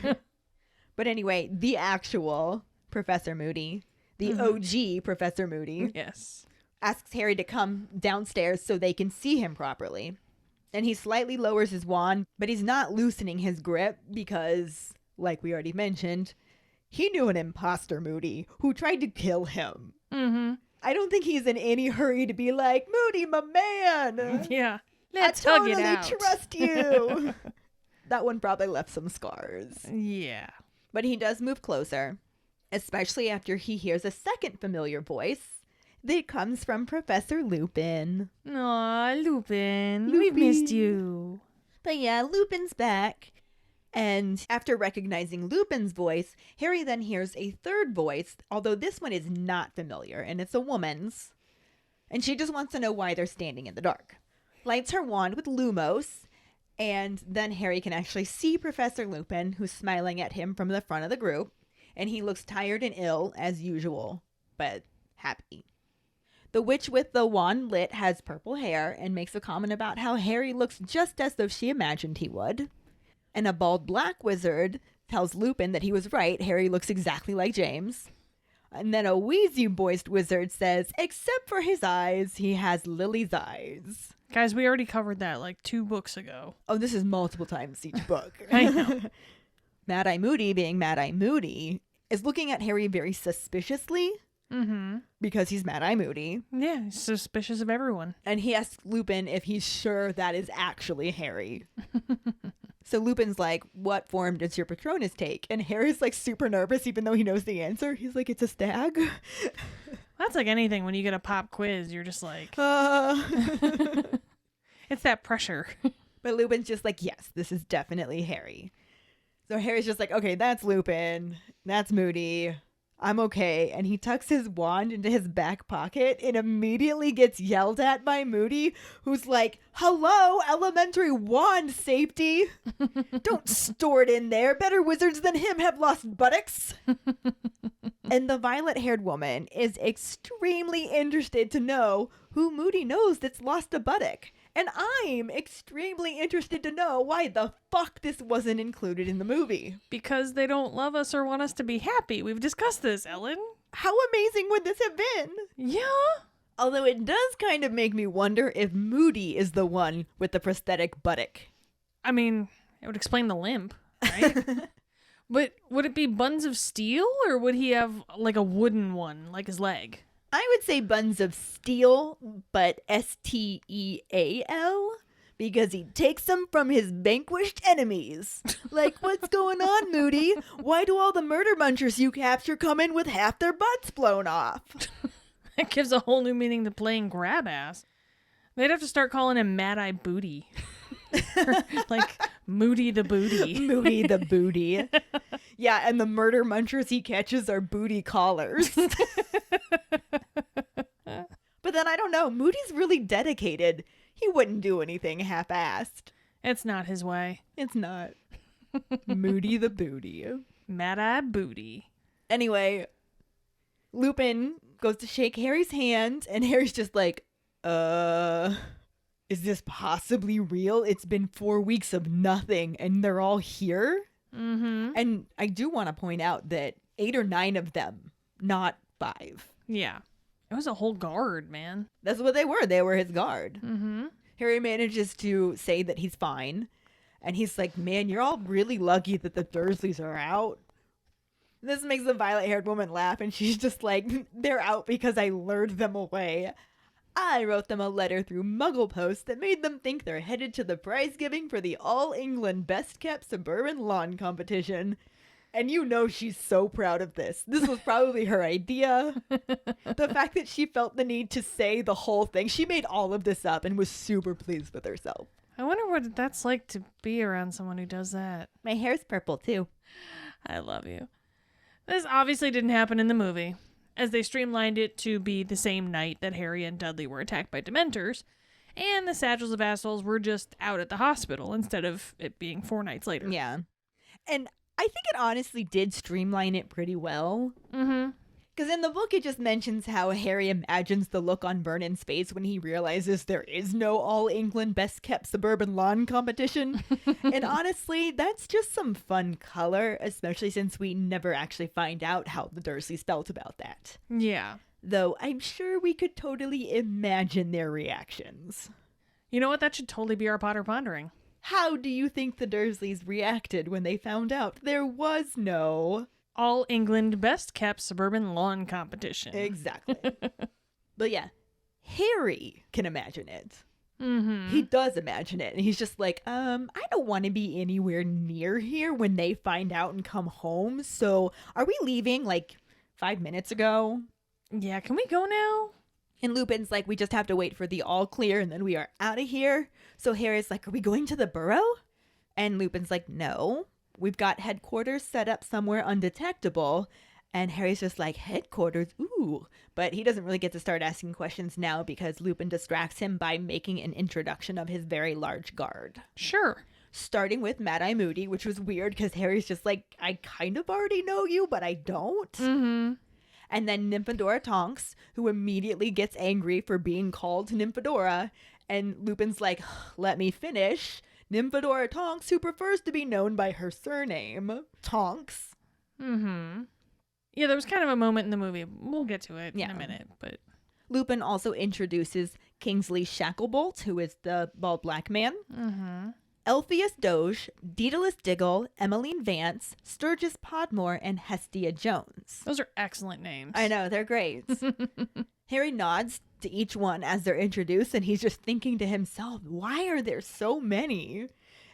But anyway, the actual Professor Moody, the OG Professor Moody, Yes. asks Harry to come downstairs so they can see him properly. And he slightly lowers his wand, but he's not loosening his grip because, like we already mentioned, he knew an imposter Moody who tried to kill him. Mm-hmm. I don't think he's in any hurry to be like, Moody, my man. Yeah. Let's I hug totally it out. trust you. That one probably left some scars. Yeah. But he does move closer, especially after he hears a second familiar voice that comes from Professor Lupin. Aw, Lupin. We've missed you. But yeah, Lupin's back. And after recognizing Lupin's voice, Harry then hears a third voice, although this one is not familiar, and it's a woman's. And she just wants to know why they're standing in the dark. Lights her wand with Lumos, and then Harry can actually see Professor Lupin, who's smiling at him from the front of the group, and he looks tired and ill, as usual, but happy. The witch with the wand lit has purple hair and makes a comment about how Harry looks just as though she imagined he would. And a bald black wizard tells Lupin that he was right, Harry looks exactly like James. And then a wheezy-voiced wizard says, except for his eyes, he has Lily's eyes. Guys, we already covered that like 2 books ago. Oh, this is multiple times each book. I know. Mad-Eye Moody, being Mad-Eye Moody, is looking at Harry very suspiciously Mm-hmm. because he's Mad-Eye Moody. Yeah, he's suspicious of everyone. And he asks Lupin if he's sure that is actually Harry. So Lupin's like, what form does your Patronus take? And Harry's like super nervous even though he knows the answer. He's like, it's a stag. That's like anything when you get a pop quiz, you're just like, it's that pressure. But Lupin's just like, yes, this is definitely Harry. So Harry's just like, okay, that's Lupin. That's Moody. I'm okay. And he tucks his wand into his back pocket and immediately gets yelled at by Moody, who's like, hello, elementary wand safety. Don't store it in there. Better wizards than him have lost buttocks. And the violet-haired woman is extremely interested to know who Moody knows that's lost a buttock. And I'm extremely interested to know why the fuck this wasn't included in the movie. Because they don't love us or want us to be happy. We've discussed this, Ellen. How amazing would this have been? Yeah. Although it does kind of make me wonder if Moody is the one with the prosthetic buttock. I mean, it would explain the limp, right? But would it be buns of steel or would he have like a wooden one, like his leg? I would say buns of steel, but S-T-E-A-L, because he takes them from his vanquished enemies. Like, what's going on, Moody? Why do all the murder munchers you capture come in with half their butts blown off? That gives a whole new meaning to playing grab ass. They'd have to start calling him Mad-Eye Booty. Like Moody the Booty. Moody the Booty. Yeah, and the murder munchers he catches are booty callers. But then I don't know. Moody's really dedicated. He wouldn't do anything half-assed. It's not his way. It's not. Moody the Booty. Mad-Eye Booty. Anyway, Lupin goes to shake Harry's hand, and Harry's just like, is this possibly real? It's been 4 weeks of nothing, and they're all here? Mm-hmm. And I do want to point out that 8 or 9 of them, not 5. Yeah. It was a whole guard, man. That's what they were. They were his guard. Mm-hmm. Harry manages to say that he's fine. And he's like, man, you're all really lucky that the Dursleys are out. This makes the violet-haired woman laugh, and she's just like, they're out because I lured them away. I wrote them a letter through Muggle Post that made them think they're headed to the prize giving for the All England Best Kept Suburban Lawn Competition. And you know she's so proud of this. This was probably her idea. The fact that she felt the need to say the whole thing. She made all of this up and was super pleased with herself. I wonder what that's like to be around someone who does that. My hair's purple, too. I love you. This obviously didn't happen in the movie, as they streamlined it to be the same night that Harry and Dudley were attacked by Dementors, and the Satchels of Assholes were just out at the hospital instead of it being 4 nights later. Yeah. And I think it honestly did streamline it pretty well. Mm-hmm. Because in the book, it just mentions how Harry imagines the look on Vernon's face when he realizes there is no All England Best Kept Suburban Lawn Competition. And honestly, that's just some fun color, especially since we never actually find out how the Dursleys felt about that. Yeah. Though I'm sure we could totally imagine their reactions. You know what? That should totally be our Potter Pondering. How do you think the Dursleys reacted when they found out there was no All England Best Kept Suburban Lawn Competition. Exactly. But yeah, Harry can imagine it. Mm-hmm. He does imagine it. And he's just like, I don't want to be anywhere near here when they find out and come home. So are we leaving like 5 minutes ago? Yeah, can we go now? And Lupin's like, we just have to wait for the all clear and then we are out of here. So Harry's like, are we going to the burrow? And Lupin's like, no. We've got headquarters set up somewhere undetectable. And Harry's just like, headquarters? Ooh. But he doesn't really get to start asking questions now because Lupin distracts him by making an introduction of his very large guard. Sure. Starting with Mad-Eye Moody, which was weird because Harry's just like, I kind of already know you, but I don't. Mm-hmm. And then Nymphadora Tonks, who immediately gets angry for being called Nymphadora. And Lupin's like, let me finish. Nymphadora Tonks, who prefers to be known by her surname, Tonks. Mm-hmm. Yeah, there was kind of a moment in the movie. We'll get to it in Yeah. a minute, but... Lupin also introduces Kingsley Shacklebolt, who is the bald black man. Mm-hmm. Elphius Doge, Daedalus Diggle, Emmeline Vance, Sturgis Podmore, and Hestia Jones. Those are excellent names. I know, they're great. Harry nods to each one as they're introduced, and he's just thinking to himself, why are there so many?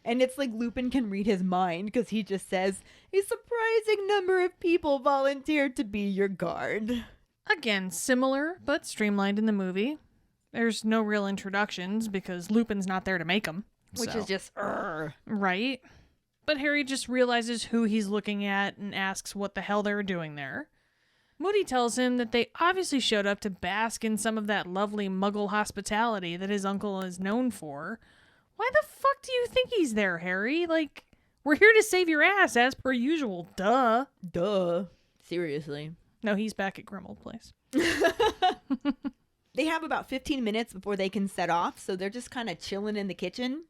And it's like Lupin can read his mind because he just says, a surprising number of people volunteered to be your guard. Again, similar, but streamlined in the movie. There's no real introductions because Lupin's not there to make them. Which is just, Right? But Harry just realizes who he's looking at and asks what the hell they're doing there. Moody tells him that they obviously showed up to bask in some of that lovely Muggle hospitality that his uncle is known for. Why the fuck do you think he's there, Harry? Like, we're here to save your ass, as per usual. Duh. Duh. Seriously. No, he's back at Grimmauld Place. They have about 15 minutes before they can set off, so they're just kind of chilling in the kitchen.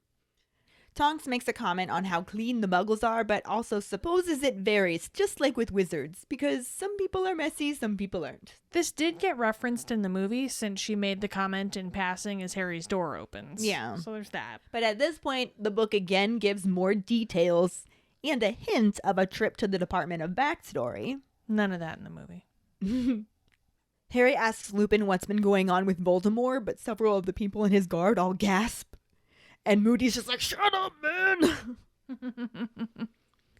Tonks makes a comment on how clean the Muggles are, but also supposes it varies, just like with wizards, because some people are messy, some people aren't. This did get referenced in the movie since she made the comment in passing as Harry's door opens. Yeah. So there's that. But at this point, the book again gives more details and a hint of a trip to the Department of Backstory. None of that in the movie. Harry asks Lupin what's been going on with Voldemort, but several of the people in his guard all gasp. And Moody's just like, shut up, man!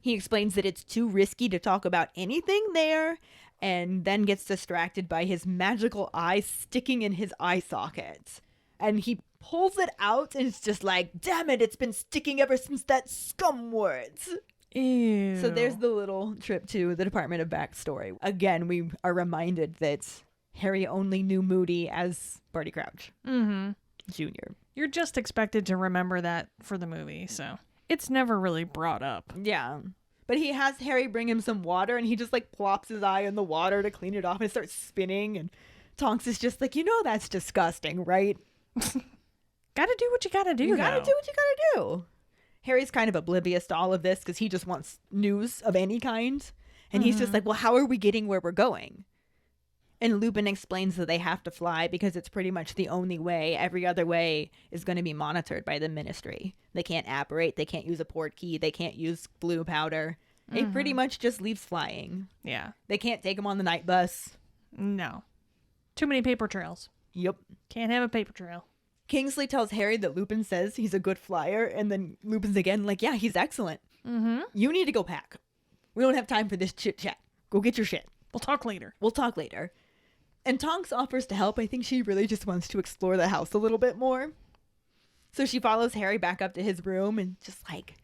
He explains that it's too risky to talk about anything there, and then gets distracted by his magical eye sticking in his eye socket. And he pulls it out, and it's just like, damn it, it's been sticking ever since that scum words. Ew. So there's the little trip to the Department of Backstory. Again, we are reminded that Harry only knew Moody as Barty Crouch Jr. You're just expected to remember that for the movie, so it's never really brought up. Yeah. But he has Harry bring him some water, and he just like plops his eye in the water to clean it off, and it starts spinning, and Tonks is just like, you know that's disgusting, right? Gotta do what you gotta do, You gotta though. do what you gotta do. Harry's kind of oblivious to all of this because he just wants news of any kind. And he's just like, well, how are we getting where we're going? And Lupin explains that they have to fly because it's pretty much the only way. Every other way is going to be monitored by the Ministry. They can't apparate. They can't use a port key. They can't use blue powder. He pretty much just leaves flying. Yeah. They can't take him on the night bus. No. Too many paper trails. Yep. Can't have a paper trail. Kingsley tells Harry that Lupin says he's a good flyer, and then Lupin's again like, yeah, he's excellent. Mm-hmm. You need to go pack. We don't have time for this chit-chat. Go get your shit. We'll talk later. We'll talk later. And Tonks offers to help. I think she really just wants to explore the house a little bit more. So she follows Harry back up to his room and just like,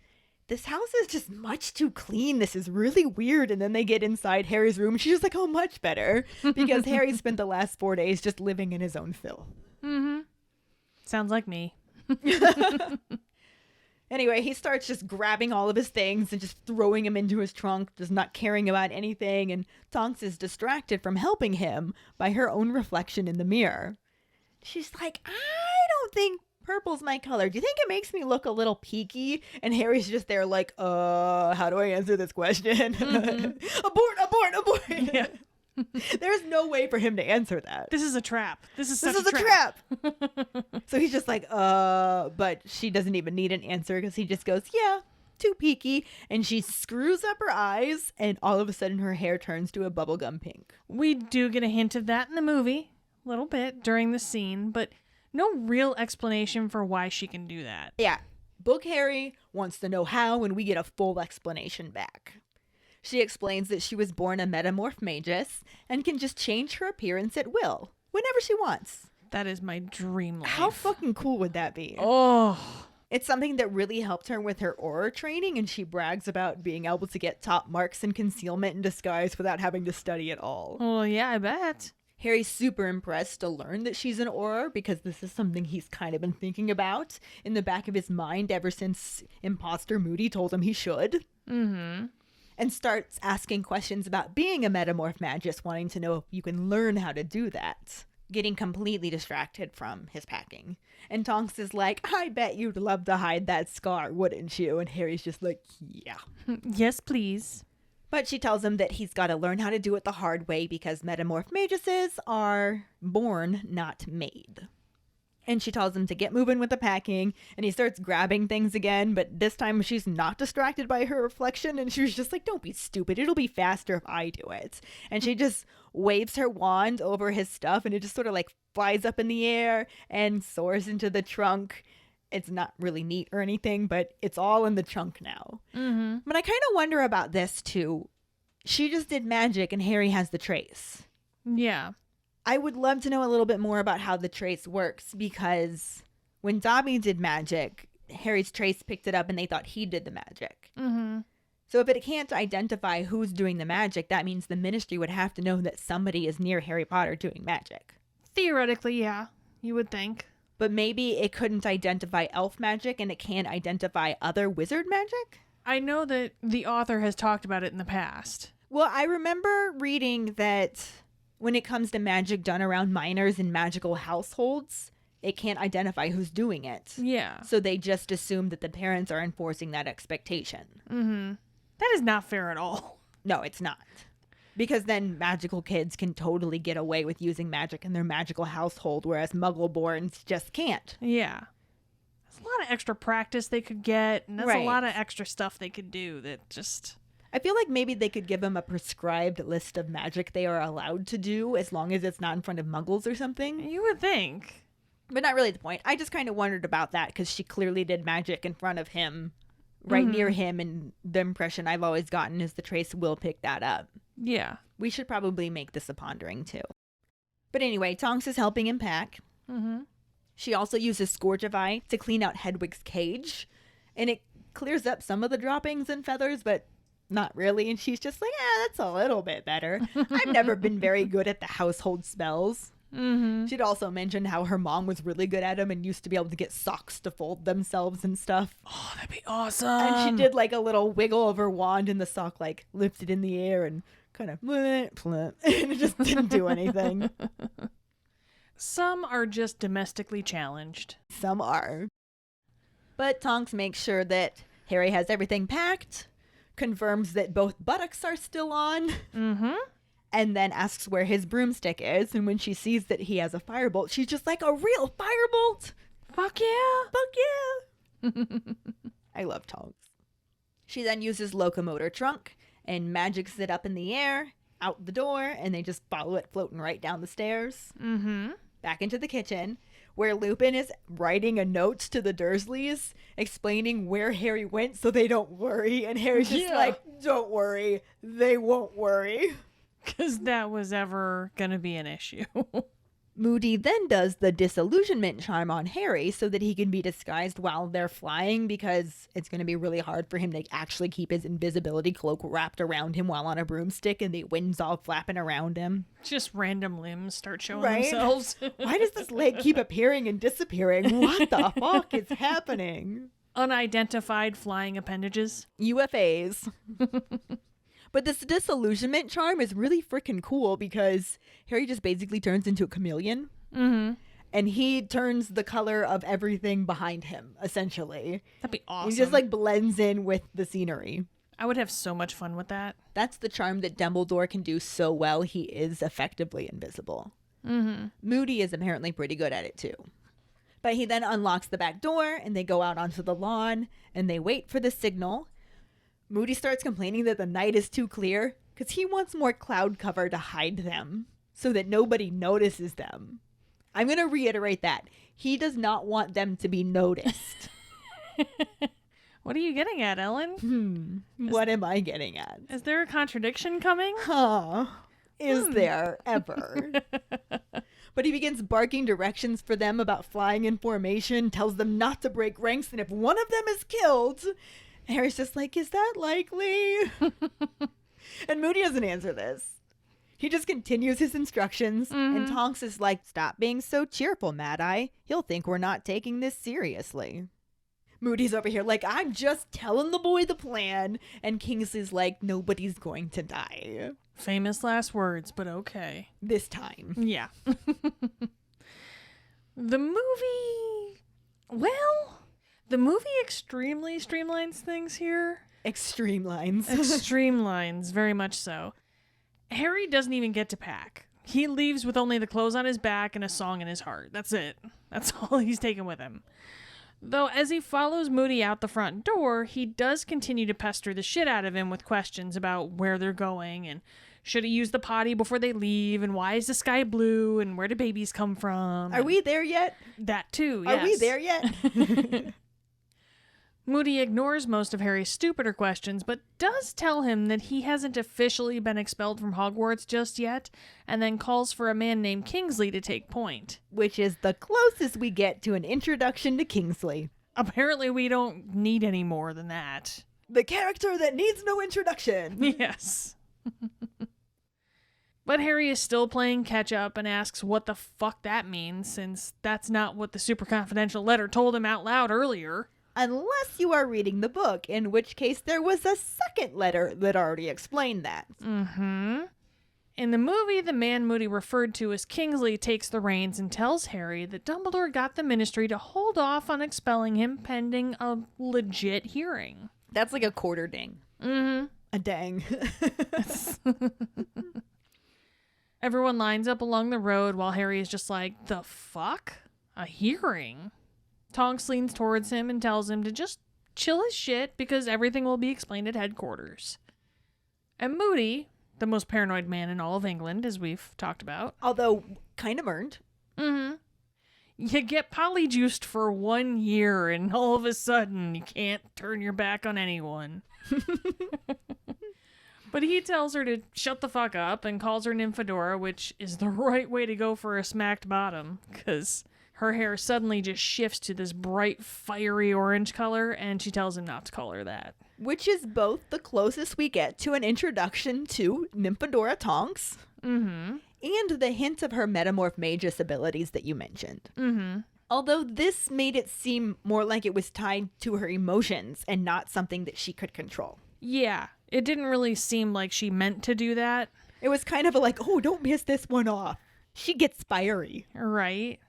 this house is just much too clean. This is really weird. And then they get inside Harry's room. She's just like, oh, much better. Because Harry spent the last 4 days just living in his own filth. Mm-hmm. Sounds like me. Anyway, he starts just grabbing all of his things and just throwing them into his trunk, just not caring about anything. And Tonks is distracted from helping him by her own reflection in the mirror. She's like, I don't think purple's my color. Do you think it makes me look a little peaky? And Harry's just there like, how do I answer this question? Abort. Yeah. There's no way for him to answer that. This is a trap. This is such a trap. So he's just like, but she doesn't even need an answer because he just goes, yeah, too peaky. And she screws up her eyes and all of a sudden her hair turns to a bubblegum pink. We do get a hint of that in the movie, a little bit during the scene, but no real explanation for why she can do that. Yeah. Book Harry wants to know how, and we get a full explanation back. She explains that she was born a metamorph magus and can just change her appearance at will, whenever she wants. That is my dream life. How fucking cool would that be? Oh. It's something that really helped her with her aura training, and she brags about being able to get top marks in concealment and disguise without having to study at all. Well, yeah, I bet. Harry's super impressed to learn that she's an aura because this is something he's kind of been thinking about in the back of his mind ever since imposter Moody told him he should. Mm-hmm. And starts asking questions about being a metamorph magus, wanting to know if you can learn how to do that. Getting completely distracted from his packing. And Tonks is like, I bet you'd love to hide that scar, wouldn't you? And Harry's just like, yeah. Yes, please. But she tells him that he's got to learn how to do it the hard way because metamorph maguses are born, not made. And she tells him to get moving with the packing, and he starts grabbing things again, but this time she's not distracted by her reflection, and she's just like, don't be stupid, it'll be faster if I do it. And she just waves her wand over his stuff, and it just sort of like flies up in the air and soars into the trunk. It's not really neat or anything, but it's all in the trunk now. Mm-hmm. But I kind of wonder about this too. She just did magic, and Harry has the trace. Yeah. I would love to know a little bit more about how the trace works, because when Dobby did magic, Harry's trace picked it up and they thought he did the magic. Mm-hmm. So if it can't identify who's doing the magic, that means the Ministry would have to know that somebody is near Harry Potter doing magic. Theoretically, yeah, you would think. But maybe it couldn't identify elf magic and it can't identify other wizard magic? I know that the author has talked about it in the past. Well, I remember reading that when it comes to magic done around minors in magical households, it can't identify who's doing it. Yeah. So they just assume that the parents are enforcing that expectation. Mm-hmm. That is not fair at all. No, it's not. Because then magical kids can totally get away with using magic in their magical household, whereas muggle-borns just can't. Yeah. There's a lot of extra practice they could get, and that's Right. a lot of extra stuff they could do that just... I feel like maybe they could give them a prescribed list of magic they are allowed to do as long as it's not in front of muggles or something. You would think. But not really the point. I just kind of wondered about that because she clearly did magic in front of him, right near him, and the impression I've always gotten is the trace will pick that up. Yeah. We should probably make this a pondering too. But anyway, Tonks is helping him pack. Mm-hmm. She also uses Scourgify to clean out Hedwig's cage, and it clears up some of the droppings and feathers, but not really. And she's just like, yeah, that's a little bit better. I've never been very good at the household spells. Mm-hmm. She'd also mentioned how her mom was really good at them and used to be able to get socks to fold themselves and stuff. Oh, that'd be awesome. And she did like a little wiggle of her wand and the sock like lifted in the air and kind of and it just didn't do anything. Some are just domestically challenged. Some are. But Tonks makes sure that Harry has everything packed, confirms that both buttocks are still on, and then asks where his broomstick is. And when she sees that he has a firebolt, she's just like, a real firebolt? Fuck yeah. Fuck yeah. I love Tonks. She then uses locomotor trunk and magics it up in the air, out the door, and they just follow it floating right down the stairs. Back into the kitchen, where Lupin is writing a note to the Dursleys explaining where Harry went so they don't worry. And Harry's just like, don't worry, they won't worry. Because that was ever going to be an issue. Moody then does the disillusionment charm on Harry so that he can be disguised while they're flying, because it's going to be really hard for him to actually keep his invisibility cloak wrapped around him while on a broomstick and the wind's all flapping around him. Just random limbs start showing Right? themselves. Why does this leg keep appearing and disappearing? What the fuck is happening? Unidentified flying appendages. UFAs. But this disillusionment charm is really freaking cool because Harry just basically turns into a chameleon. And he turns the color of everything behind him, essentially. That'd be awesome. He just like blends in with the scenery. I would have so much fun with that. That's the charm that Dumbledore can do so well. He is effectively invisible. Moody is apparently pretty good at it too. But he then unlocks the back door and they go out onto the lawn and they wait for the signal. Moody starts complaining that the night is too clear because he wants more cloud cover to hide them so that nobody notices them. I'm going to reiterate that. He does not want them to be noticed. What are you getting at, Ellen? What am I getting at? Is there a contradiction coming? Is there ever? But he begins barking directions for them about flying in formation, tells them not to break ranks, and if one of them is killed... Harry's just like, is that likely? And Moody doesn't answer this. He just continues his instructions, and Tonks is like, stop being so cheerful, Mad-Eye. He'll think we're not taking this seriously. Moody's over here like, I'm just telling the boy the plan, and Kingsley's like, nobody's going to die. Famous last words, but okay. This time. Yeah. The movie... Well... The movie extremely streamlines things here. Extreme lines. Extreme lines, very much so. Harry doesn't even get to pack. He leaves with only the clothes on his back and a song in his heart. That's it. That's all he's taking with him. Though as he follows Moody out the front door, he does continue to pester the shit out of him with questions about where they're going and should he use the potty before they leave and why is the sky blue and where do babies come from. Are we there yet? That too, yes. Are we there yet? Moody ignores most of Harry's stupider questions, but does tell him that he hasn't officially been expelled from Hogwarts just yet, and then calls for a man named Kingsley to take point. Which is the closest we get to an introduction to Kingsley. Apparently we don't need any more than that. The character that needs no introduction. Yes. But Harry is still playing catch-up and asks what the fuck that means, since that's not what the super confidential letter told him out loud earlier. Unless you are reading the book, in which case there was a second letter that already explained that. In the movie, the man Moody referred to as Kingsley takes the reins and tells Harry that Dumbledore got the Ministry to hold off on expelling him pending a legit hearing. That's like a quarter ding. A dang. Everyone lines up along the road while Harry is just like, the fuck? A hearing? Tonks leans towards him and tells him to just chill his shit because everything will be explained at headquarters. And Moody, the most paranoid man in all of England, as we've talked about. Although, kind of earned. You get polyjuiced for 1 year and all of a sudden you can't turn your back on anyone. But he tells her to shut the fuck up and calls her Nymphadora, which is the right way to go for a smacked bottom, because her hair suddenly just shifts to this bright, fiery orange color, and she tells him not to call her that. Which is both the closest we get to an introduction to Nymphadora Tonks, and the hint of her metamorph magus abilities that you mentioned. Although this made it seem more like it was tied to her emotions and not something that she could control. Yeah, it didn't really seem like she meant to do that. It was kind of a like, oh, don't miss this one off. She gets fiery. Right.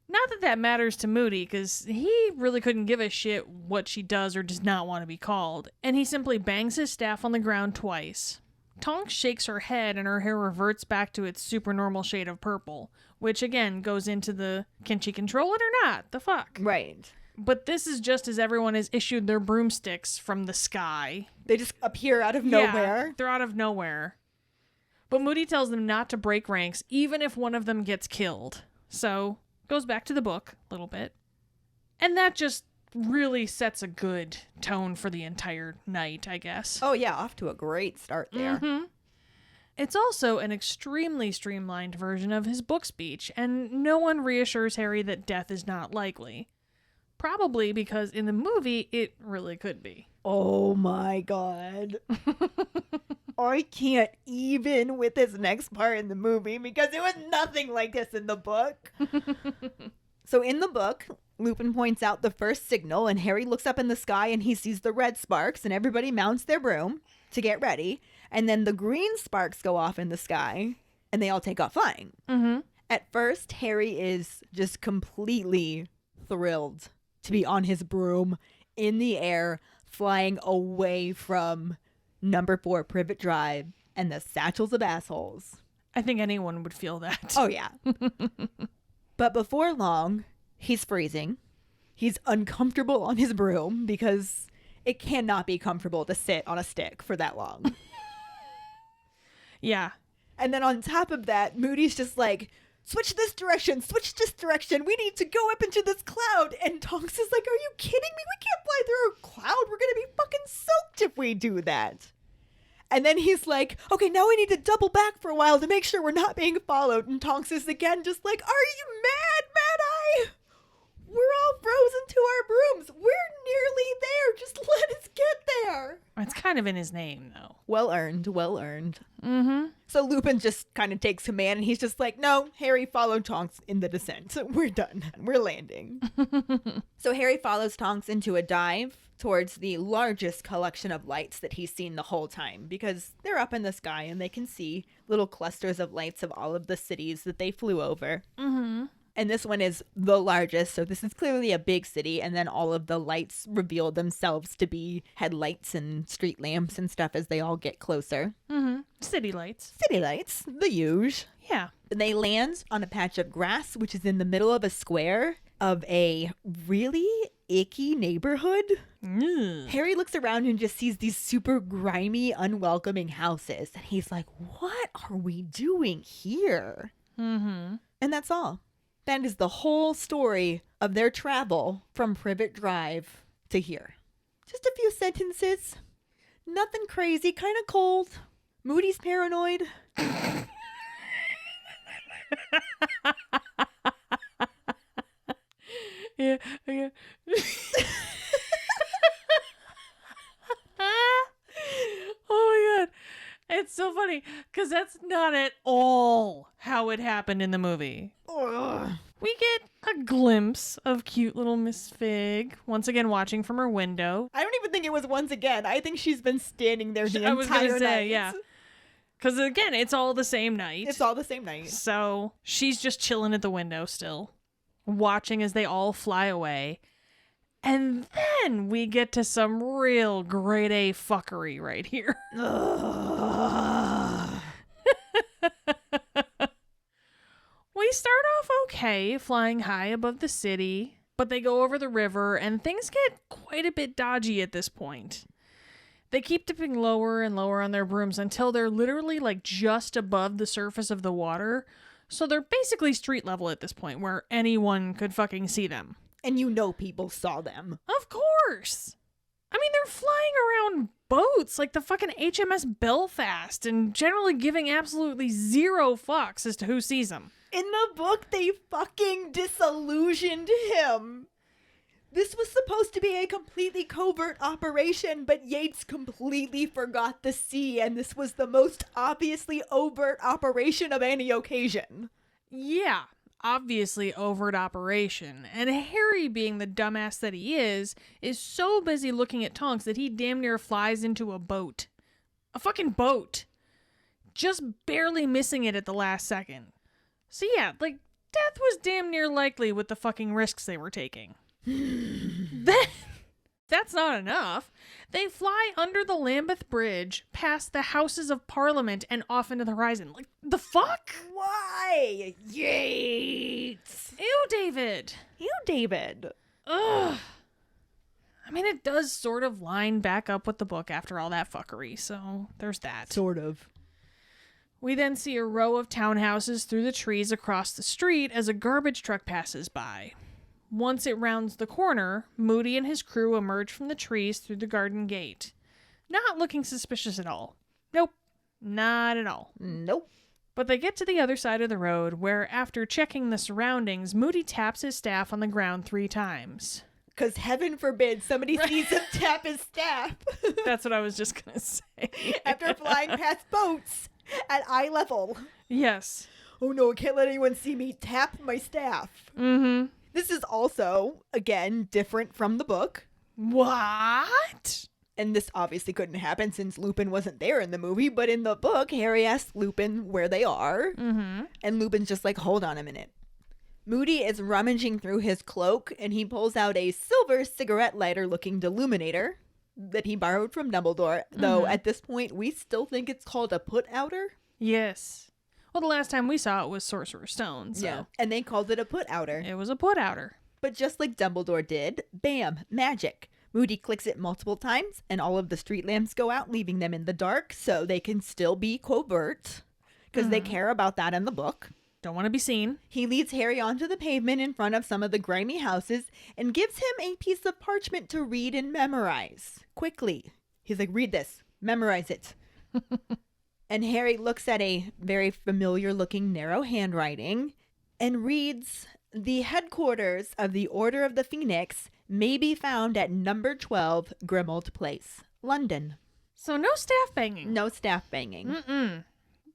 Not that that matters to Moody, because he really couldn't give a shit what she does or does not want to be called, and he simply bangs his staff on the ground twice. Tonks shakes her head and her hair reverts back to its supernormal shade of purple, which again goes into the can she control it or not? The fuck? Right. But this is just as everyone has issued their broomsticks from the sky. They just appear out of Yeah, nowhere. they're out of nowhere. But Moody tells them not to break ranks, even if one of them gets killed. So, goes back to the book a little bit. And that just really sets a good tone for the entire night, I guess. Oh, yeah, off to a great start there. Mm-hmm. It's also an extremely streamlined version of his book speech, and no one reassures Harry that death is not likely. Probably because in the movie, it really could be. Oh my god. I can't even with this next part in the movie because it was nothing like this in the book. So in the book, Lupin points out the first signal and Harry looks up in the sky and he sees the red sparks and everybody mounts their broom to get ready. And then the green sparks go off in the sky and they all take off flying. Mm-hmm. At first, Harry is just completely thrilled to be on his broom in the air, flying away from number 4 Privet Drive and the satchels of assholes. I think anyone would feel that. Oh, yeah. But before long, he's freezing. He's uncomfortable on his broom because it cannot be comfortable to sit on a stick for that long. Yeah. And then on top of that, Moody's just like, switch this direction, we need to go up into this cloud. And Tonks is like, are you kidding me? We can't fly through a cloud. We're going to be fucking soaked if we do that. And then he's like, okay, now we need to double back for a while to make sure we're not being followed. And Tonks is again just like, are you mad, Mad Eye? We're all frozen to our brooms. We're nearly there. Just let us get there. It's kind of in his name, though. Well earned, well earned. Mm-hmm. So Lupin just kind of takes command and he's just like, no, Harry, follow Tonks in the descent. We're done. We're landing. So Harry follows Tonks into a dive towards the largest collection of lights that he's seen the whole time because they're up in the sky and they can see little clusters of lights of all of the cities that they flew over. Mm-hmm. And this one is the largest, so this is clearly a big city, and then all of the lights reveal themselves to be headlights and street lamps and stuff as they all get closer. Mm-hmm. City lights. City lights, the huge. Yeah. They land on a patch of grass, which is in the middle of a square of a really icky neighborhood. Mm. Harry looks around and just sees these super grimy, unwelcoming houses, and he's like, what are we doing here? Mm-hmm. And that's all. That is the whole story of their travel from Privet Drive to here. Just a few sentences. Nothing crazy, kind of cold. Moody's paranoid. Yeah. Oh my god. It's so funny because that's not at all how it happened in the movie. Ugh. We get a glimpse of cute little Miss Fig once again watching from her window. I don't even think it was once again. I think she's been standing there the I was entire gonna say, night. yeah. Because again, it's all the same night. It's all the same night. So she's just chilling at the window still, watching as they all fly away. And then we get to some real grade A fuckery right here. We start off okay, flying high above the city, but they go over the river and things get quite a bit dodgy at this point. They keep dipping lower and lower on their brooms until they're literally like just above the surface of the water. So they're basically street level at this point where anyone could fucking see them. And you know people saw them. Of course. I mean, they're flying around boats like the fucking HMS Belfast and generally giving absolutely zero fucks as to who sees them. In the book, they fucking disillusioned him. This was supposed to be a completely covert operation, but Yates completely forgot the sea, and this was the most obviously overt operation of any occasion. Yeah, obviously overt operation. And Harry, being the dumbass that he is so busy looking at Tonks that he damn near flies into a boat. A fucking boat. Just barely missing it at the last second. So yeah, like, Death was damn near likely with the fucking risks they were taking. That's not enough. They fly under the Lambeth Bridge, past the Houses of Parliament, and off into the horizon. Like, the fuck? Why? Yates. Ew, David. You, David. Ugh. I mean, it does sort of line back up with the book after all that fuckery, so there's that. Sort of. We then see a row of townhouses through the trees across the street as a garbage truck passes by. Once it rounds the corner, Moody and his crew emerge from the trees through the garden gate. Not looking suspicious at all. Nope, not at all. Nope. But they get to the other side of the road where, after checking the surroundings, Moody taps his staff on the ground 3 times. Because heaven forbid somebody sees him tap his staff That's what I was just going to say. after flying past boats at eye level. Yes. Oh no, I can't let anyone see me tap my staff. Mm-hmm. This is also, again, different from the book. What? And this obviously couldn't happen since Lupin wasn't there in the movie, but in the book, Harry asks Lupin where they are. Mm-hmm. And Lupin's just like, hold on a minute. Moody is rummaging through his cloak, and he pulls out a silver cigarette lighter-looking deluminator that he borrowed from Dumbledore, though at this point, we still think it's called a put-outer. Yes. Well, the last time we saw it was Sorcerer's Stone, so Yeah, and they called it a put-outer. it was a put-outer. But just like Dumbledore did, bam, magic. Moody clicks it multiple times, and all of the street lamps go out, leaving them in the dark, so they can still be covert, because they care about that in the book. Don't want to be seen. He leads Harry onto the pavement in front of some of the grimy houses and gives him a piece of parchment to read and memorize. Quickly. He's like, read this. Memorize it. And Harry looks at a very familiar-looking narrow handwriting and reads, "The headquarters of the Order of the Phoenix may be found at number 12 Grimmauld Place, London." So no staff banging. No staff banging. Mm-mm.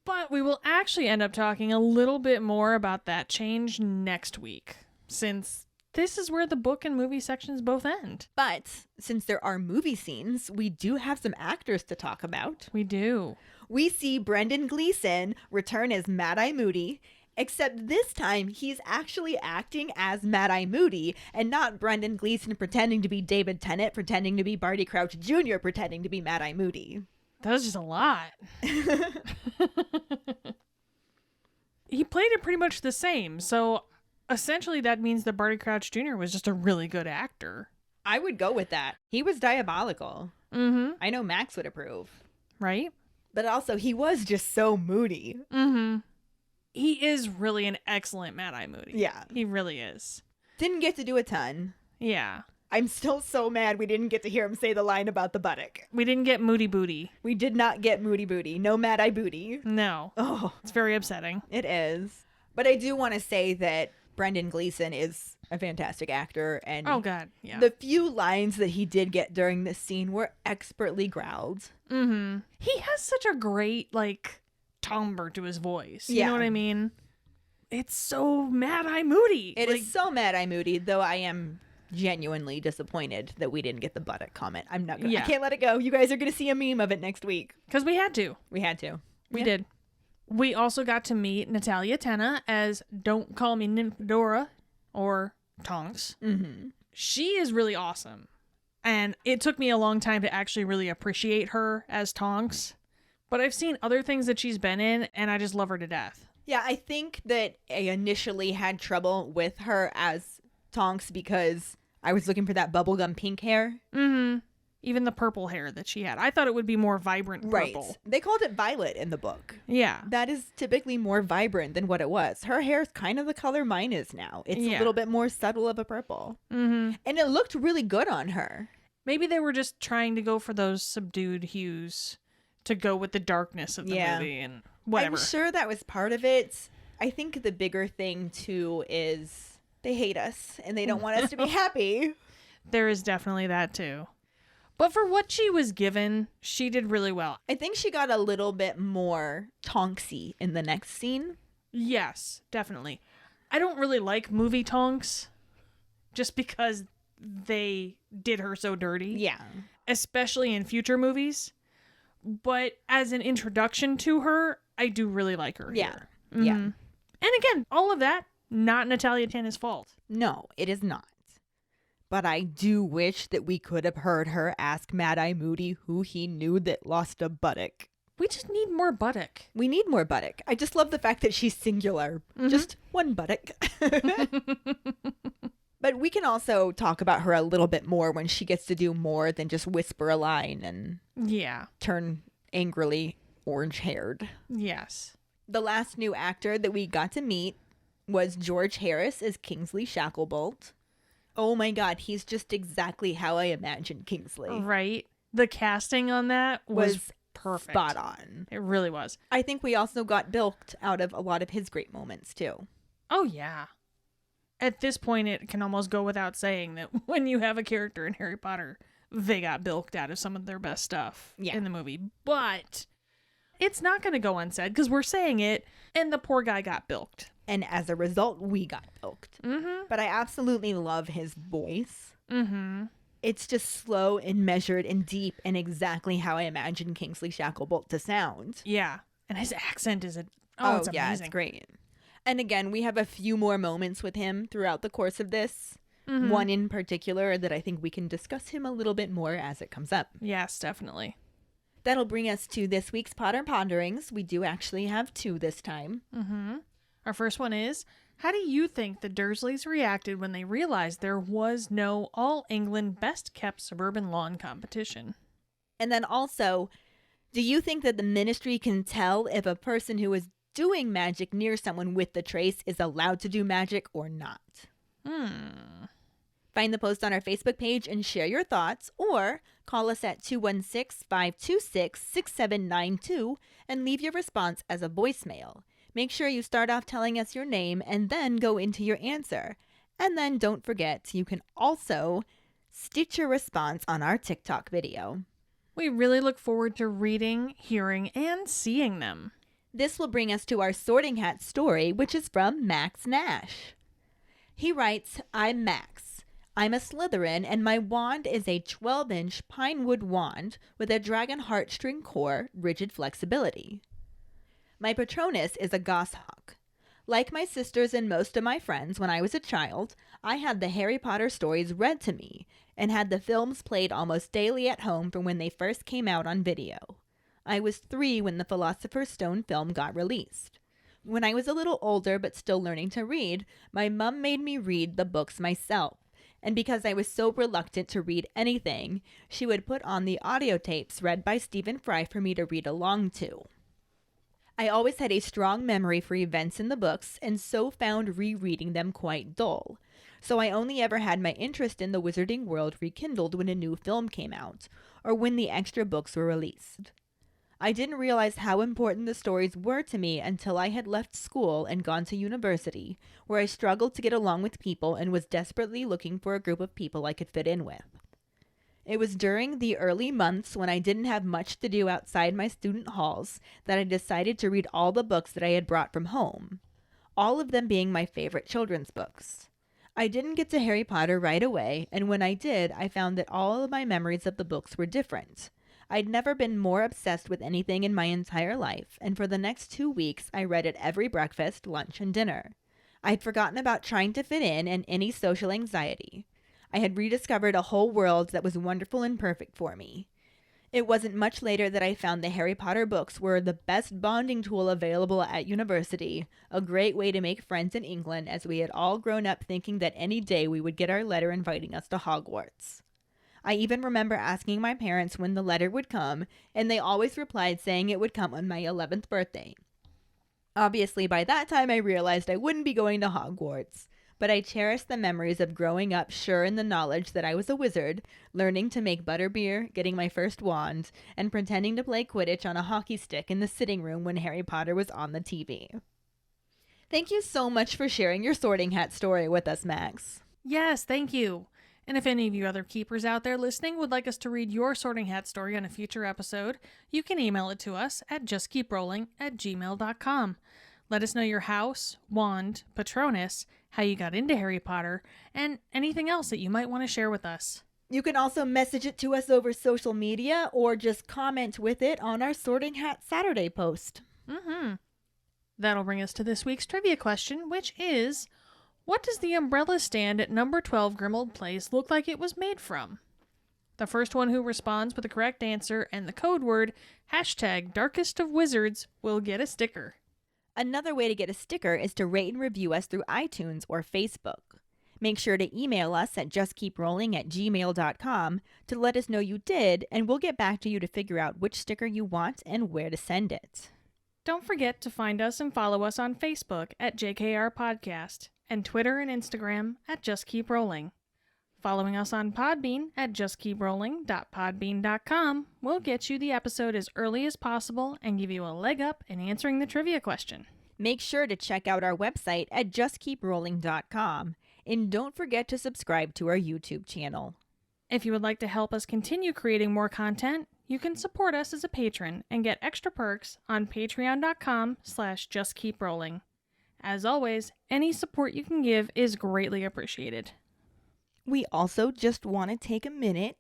But we will actually end up talking a little bit more about that change next week, since this is where the book and movie sections both end. But since there are movie scenes, we do have some actors to talk about. We do. We see Brendan Gleeson return as Mad-Eye Moody, except this time he's actually acting as Mad-Eye Moody and not Brendan Gleeson pretending to be David Tennant, pretending to be Barty Crouch Jr., pretending to be Mad-Eye Moody. That was just a lot. He played it pretty much the same, so essentially that means that Barty Crouch Jr. was just a really good actor. I would go with that. He was diabolical. Mm-hmm. I know Max would approve. Right? But also, he was just so moody. Mm-hmm. He is really an excellent Mad-Eye Moody. Yeah. He really is. Didn't get to do a ton. Yeah. I'm still so mad we didn't get to hear him say the line about the buttock. We didn't get Moody Booty. We did not get Moody Booty. No Mad-Eye Booty. No. Oh, It's very upsetting. it is. But I do want to say that Brendan Gleeson is a fantastic actor. And Oh, God. Yeah. the few lines that he did get during this scene were expertly growled. Mm-hmm. He has such a great, timbre to his voice. You Yeah. know what I mean? It's so Mad-Eye Moody. It is so Mad-Eye Moody, though I am genuinely disappointed that we didn't get the buttock comment. I'm not gonna, Yeah. I can't let it go. You guys are going to see a meme of it next week. Because we had to. We had to. We Yeah. did. We also got to meet Natalia Tena as Don't Call Me Nymphadora, or Tonks. Mm-hmm. She is really awesome. And it took me a long time to actually really appreciate her as Tonks. But I've seen other things that she's been in, and I just love her to death. Yeah, I think that I initially had trouble with her as Tonks because I was looking for that bubblegum pink hair. Mm-hmm. Even the purple hair that she had. I thought it would be more vibrant purple. Right. They called it violet in the book. Yeah. That is typically more vibrant than what it was. Her hair is kind of the color mine is now. It's a Yeah. little bit more subtle of a purple. Mm-hmm. And it looked really good on her. Maybe they were just trying to go for those subdued hues to go with the darkness of the Yeah. movie and whatever. I'm sure that was part of it. I think the bigger thing, too, is they hate us and they don't want us to be happy. There is definitely that too. But for what she was given, she did really well. I think she got a little bit more Tonksy in the next scene. Yes, definitely. I don't really like movie Tonks just because they did her so dirty. Yeah. Especially in future movies. But as an introduction to her, I do really like her Yeah. here. Yeah. Mhm. And again, all of that Not Natalia Tana's fault. No, it is not. But I do wish that we could have heard her ask Mad-Eye Moody who he knew that lost a buttock. We just need more buttock. We need more buttock. I just love the fact that she's singular. Just one buttock. But we can also talk about her a little bit more when she gets to do more than just whisper a line and turn angrily orange-haired. Yes. The last new actor that we got to meet was George Harris as Kingsley Shacklebolt. Oh my god, he's just exactly how I imagined Kingsley. Right. The casting on that was perfect. Spot on. It really was. I think we also got bilked out of a lot of his great moments too. Oh, yeah. At this point, it can almost go without saying that when you have a character in Harry Potter, they got bilked out of some of their best stuff in the movie. But it's not going to go unsaid because we're saying it, and the poor guy got bilked. And as a result, we got bilked. But I absolutely love his voice. It's just slow and measured and deep and exactly how I imagined Kingsley Shacklebolt to sound. Yeah. And his accent is it's amazing. Yeah, it's great. And again, we have a few more moments with him throughout the course of this. One in particular that I think we can discuss him a little bit more as it comes up. Yes, definitely. That'll bring us to this week's Potter Ponderings. We do actually have 2 this time. Our first one is, how do you think the Dursleys reacted when they realized there was no All-England Best-Kept Suburban Lawn competition? And then also, do you think that the Ministry can tell if a person who is doing magic near someone with the trace is allowed to do magic or not? Find the post on our Facebook page and share your thoughts, or call us at 216-526-6792 and leave your response as a voicemail. Make sure you start off telling us your name and then go into your answer. And then don't forget, you can also stitch your response on our TikTok video. We really look forward to reading, hearing, and seeing them. This will bring us to our Sorting Hat story, which is from Max Nash. He writes, I'm Max. I'm a Slytherin, and my wand is a 12-inch pine wood wand with a dragon heartstring core, rigid flexibility. My Patronus is a goshawk. Like my sisters and most of my friends, when I was a child, I had the Harry Potter stories read to me and had the films played almost daily at home from when they first came out on video. I was 3 when the Philosopher's Stone film got released. When I was a little older but still learning to read, my mum made me read the books myself. And because I was so reluctant to read anything, she would put on the audio tapes read by Stephen Fry for me to read along to. I always had a strong memory for events in the books and so found rereading them quite dull. So I only ever had my interest in the wizarding world rekindled when a new film came out, or when the extra books were released. I didn't realize how important the stories were to me until I had left school and gone to university, where I struggled to get along with people and was desperately looking for a group of people I could fit in with. It was during the early months when I didn't have much to do outside my student halls that I decided to read all the books that I had brought from home, all of them being my favorite children's books. I didn't get to Harry Potter right away, and when I did, I found that all of my memories of the books were different. I'd never been more obsessed with anything in my entire life, and for the next 2 weeks, I read at every breakfast, lunch, and dinner. I'd forgotten about trying to fit in and any social anxiety. I had rediscovered a whole world that was wonderful and perfect for me. It wasn't much later that I found the Harry Potter books were the best bonding tool available at university, a great way to make friends in England as we had all grown up thinking that any day we would get our letter inviting us to Hogwarts. I even remember asking my parents when the letter would come, and they always replied saying it would come on my 11th birthday. Obviously, by that time I realized I wouldn't be going to Hogwarts, but I cherish the memories of growing up sure in the knowledge that I was a wizard, learning to make butterbeer, getting my first wand, and pretending to play Quidditch on a hockey stick in the sitting room when Harry Potter was on the TV. Thank you so much for sharing your Sorting Hat story with us, Max. Yes, thank you. And if any of you other keepers out there listening would like us to read your Sorting Hat story on a future episode, you can email it to us at justkeeprolling@gmail.com. Let us know your house, wand, Patronus, how you got into Harry Potter, and anything else that you might want to share with us. You can also message it to us over social media or just comment with it on our Sorting Hat Saturday post. That'll bring us to this week's trivia question, which is, What does the umbrella stand at number 12 Grimmauld Place look like it was made from? The first one who responds with the correct answer and the code word #DarkestOfWizards will get a sticker. Another way to get a sticker is to rate and review us through iTunes or Facebook. Make sure to email us at justkeeprolling@gmail.com to let us know you did, and we'll get back to you to figure out which sticker you want and where to send it. Don't forget to find us and follow us on Facebook at JKR Podcast and Twitter and Instagram at Just Keep Rolling. Following us on Podbean at justkeeprolling.podbean.com will get you the episode as early as possible and give you a leg up in answering the trivia question. Make sure to check out our website at justkeeprolling.com, and don't forget to subscribe to our YouTube channel. If you would like to help us continue creating more content, you can support us as a patron and get extra perks on patreon.com/justkeeprolling. As always, any support you can give is greatly appreciated. We also just want to take a minute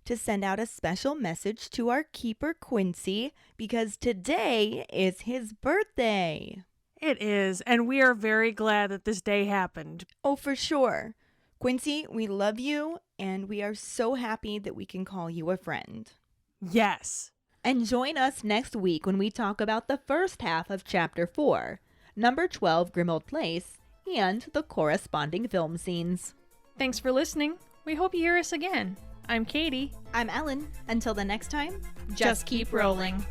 to send out a special message to our keeper Quincy, because today is his birthday. It is, and we are very glad that this day happened. Oh, for sure. Quincy, we love you, and we are so happy that we can call you a friend. Yes. And join us next week when we talk about the first half of Chapter 4, number 12 Grimmauld Place, and the corresponding film scenes. Thanks for listening. We hope you hear us again. I'm Katie. I'm Ellen. Until the next time, Just keep rolling.